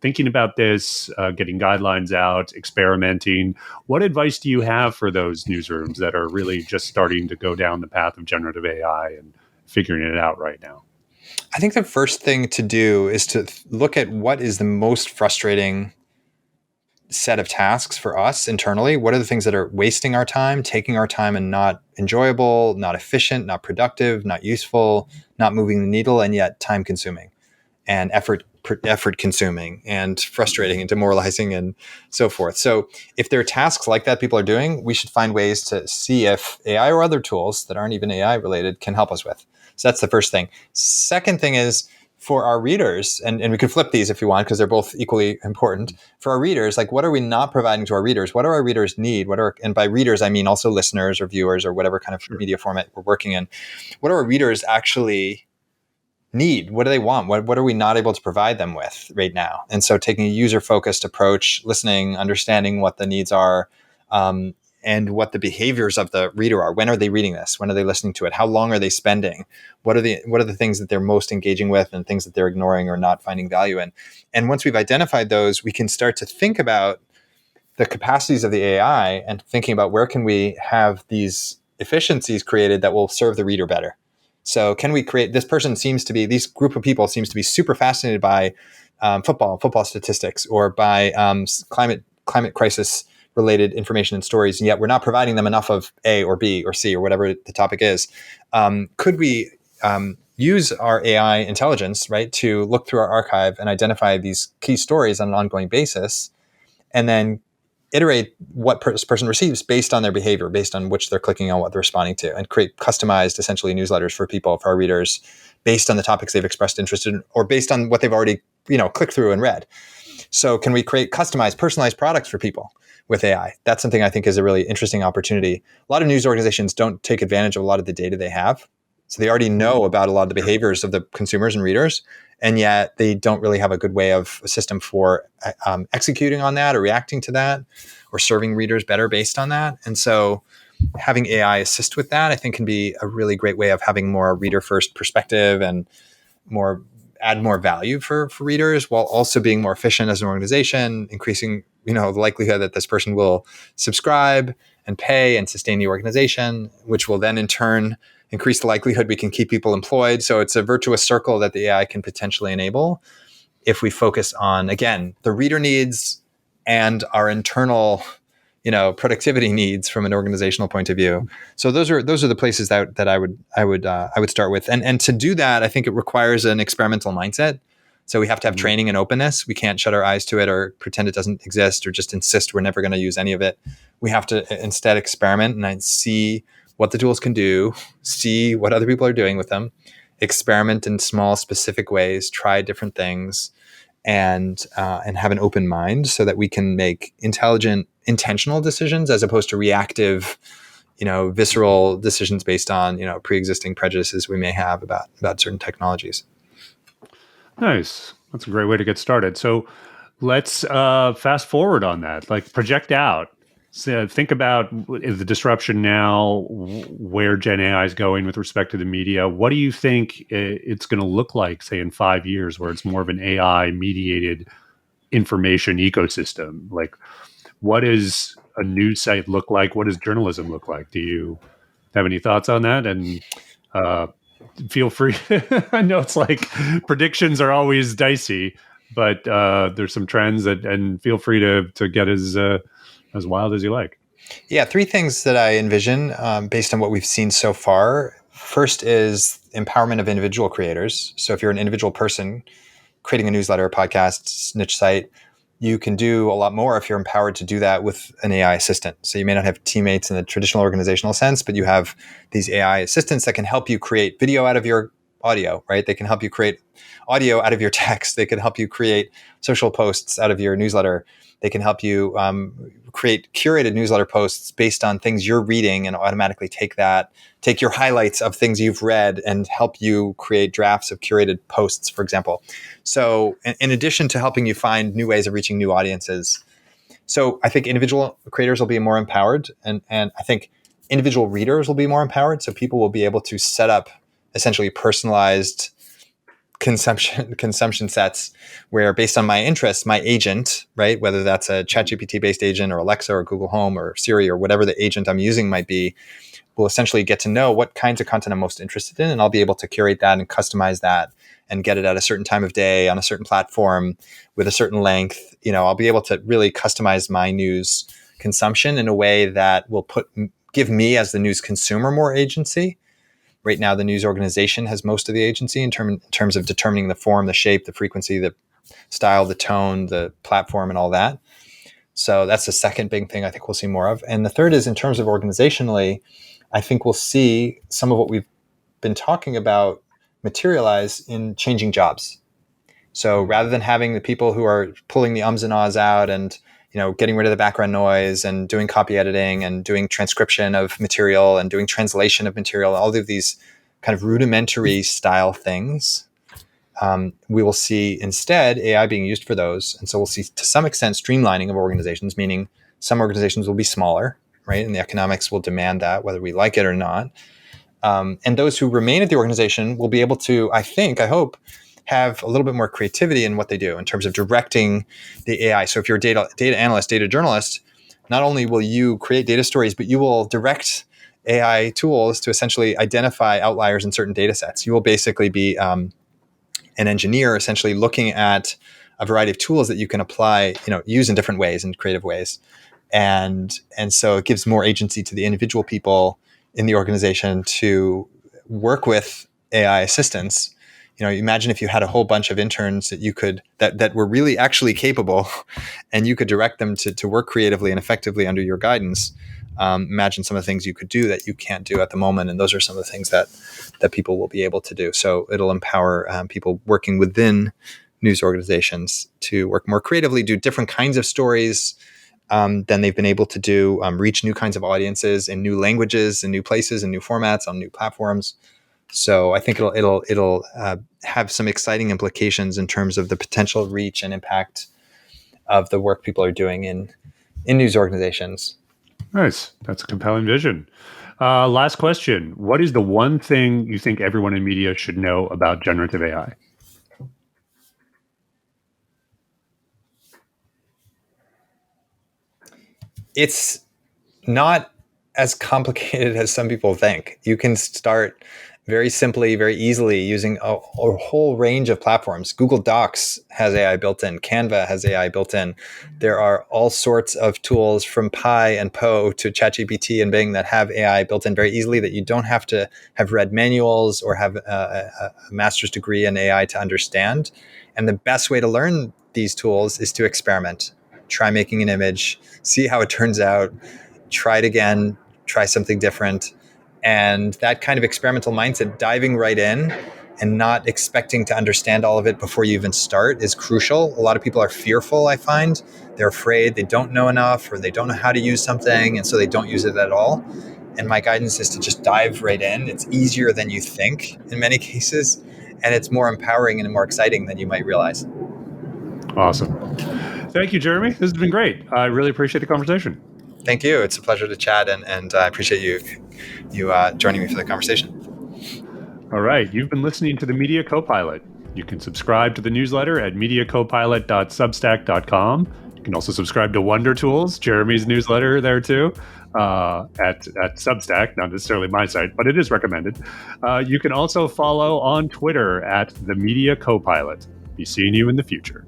thinking about this, getting guidelines out, experimenting. What advice do you have for those newsrooms that are really just starting to go down the path of generative AI and figuring it out right now? I think the first thing to do is to look at what is the most frustrating set of tasks for us internally. What are the things that are wasting our time, taking our time, and not enjoyable, not efficient, not productive, not useful, not moving the needle, and yet time consuming and effort consuming and frustrating and demoralizing and so forth. So if there are tasks like that people are doing, we should find ways to see if AI or other tools that aren't even AI related can help us with. So that's the first thing. Second thing is, for our readers, and we can flip these if you want, because they're both equally important. For our readers, like, what are we not providing to our readers? What do our readers need? And by readers, I mean also listeners or viewers or whatever kind of media format we're working in. What do our readers actually need? What do they want? What are we not able to provide them with right now? And so taking a user-focused approach, listening, understanding what the needs are, and what the behaviors of the reader are. When are they reading this? When are they listening to it? How long are they spending? What are the things that they're most engaging with and things that they're ignoring or not finding value in? And once we've identified those, we can start to think about the capacities of the AI and thinking about where can we have these efficiencies created that will serve the reader better. So can we create, this group of people seems to be super fascinated by football statistics, or by climate crisis related information and stories, and yet we're not providing them enough of A or B or C or whatever the topic is. Could we use our AI intelligence, right, to look through our archive and identify these key stories on an ongoing basis, and then iterate what person receives based on their behavior, based on which they're clicking on, what they're responding to, and create customized, essentially, newsletters for our readers, based on the topics they've expressed interest in, or based on what they've already, clicked through and read. So can we create customized, personalized products for people with AI? That's something I think is a really interesting opportunity. A lot of news organizations don't take advantage of a lot of the data they have. So they already know about a lot of the behaviors of the consumers and readers, and yet they don't really have a good way of a system for executing on that or reacting to that or serving readers better based on that. And so having AI assist with that, I think, can be a really great way of having more reader-first perspective and add more value for readers, while also being more efficient as an organization, increasing the likelihood that this person will subscribe and pay and sustain the organization, which will then in turn increase the likelihood we can keep people employed. So it's a virtuous circle that the AI can potentially enable if we focus on, again, the reader needs and our internal productivity needs from an organizational point of view. So those are the places that I would start with. And to do that, I think it requires an experimental mindset. So we have to have training and openness. We can't shut our eyes to it or pretend it doesn't exist or just insist we're never going to use any of it. We have to instead experiment and see what the tools can do, see what other people are doing with them, experiment in small, specific ways, try different things, and have an open mind so that we can make intelligent, intentional decisions as opposed to reactive, visceral decisions based on, pre-existing prejudices we may have about certain technologies. Nice. That's a great way to get started. So let's fast forward on that, like project out. So think about the disruption now, where Gen AI is going with respect to the media. What do you think it's going to look like, say, in 5 years, where it's more of an AI-mediated information ecosystem? Like, what is a news site look like? What does journalism look like? Do you have any thoughts on that? And feel free. I know it's like predictions are always dicey, but there's some trends and feel free to get as wild as you like. Yeah, three things that I envision based on what we've seen so far. First is empowerment of individual creators. So if you're an individual person creating a newsletter, a podcast, niche site, you can do a lot more if you're empowered to do that with an AI assistant. So you may not have teammates in the traditional organizational sense, but you have these AI assistants that can help you create video out of your audio, right? They can help you create audio out of your text. They can help you create social posts out of your newsletter. They can help you create curated newsletter posts based on things you're reading and automatically take your highlights of things you've read and help you create drafts of curated posts, for example. So in addition to helping you find new ways of reaching new audiences, so I think individual creators will be more empowered, and I think individual readers will be more empowered. So people will be able to set up essentially personalized consumption sets where, based on my interests, my agent, right, whether that's a ChatGPT based agent or Alexa or Google Home or Siri or whatever the agent I'm using might be, will essentially get to know what kinds of content I'm most interested in, and I'll be able to curate that and customize that and get it at a certain time of day on a certain platform with a certain length. I'll be able to really customize my news consumption in a way that will give me as the news consumer more agency. Right now, the news organization has most of the agency in terms of determining the form, the shape, the frequency, the style, the tone, the platform, and all that. So that's the second big thing I think we'll see more of. And the third is, in terms of organizationally, I think we'll see some of what we've been talking about materialize in changing jobs. So rather than having the people who are pulling the ums and ahs out and getting rid of the background noise and doing copy editing and doing transcription of material and doing translation of material, all of these kind of rudimentary style things, we will see instead AI being used for those. And so we'll see, to some extent, streamlining of organizations, meaning some organizations will be smaller, right? And the economics will demand that, whether we like it or not. And those who remain at the organization will be able to, I hope, have a little bit more creativity in what they do in terms of directing the AI. So if you're a data analyst, data journalist, not only will you create data stories, but you will direct AI tools to essentially identify outliers in certain data sets. You will basically be an engineer essentially looking at a variety of tools that you can apply, use in different ways, in creative ways. And so it gives more agency to the individual people in the organization to work with AI assistants. Imagine if you had a whole bunch of interns that were really actually capable, and you could direct them to work creatively and effectively under your guidance. Imagine some of the things you could do that you can't do at the moment, and those are some of the things that people will be able to do. So it'll empower people working within news organizations to work more creatively, do different kinds of stories than they've been able to do, reach new kinds of audiences in new languages, in new places, in new formats, on new platforms. So I think it'll have some exciting implications in terms of the potential reach and impact of the work people are doing in news organizations. Nice. That's a compelling vision. Last question. What is the one thing you think everyone in media should know about generative AI? It's not as complicated as some people think. You can start very simply, very easily, using a whole range of platforms. Google Docs has AI built in. Canva has AI built in. There are all sorts of tools from Pi and Poe to ChatGPT and Bing that have AI built in very easily, that you don't have to have read manuals or have a master's degree in AI to understand. And the best way to learn these tools is to experiment. Try making an image, see how it turns out, try it again, try something different. And that kind of experimental mindset, diving right in and not expecting to understand all of it before you even start, is crucial. A lot of people are fearful, I find. They're afraid they don't know enough, or they don't know how to use something, and so they don't use it at all. And my guidance is to just dive right in. It's easier than you think in many cases, and it's more empowering and more exciting than you might realize. Awesome. Thank you, Jeremy. This has been great. I really appreciate the conversation. Thank you. It's a pleasure to chat, and I appreciate you joining me for the conversation. All right. You've been listening to the Media Copilot. You can subscribe to the newsletter at mediacopilot.substack.com. You can also subscribe to Wonder Tools, Jeremy's newsletter there too, at Substack, not necessarily my site, but it is recommended. You can also follow on Twitter at the Media Copilot. Be seeing you in the future.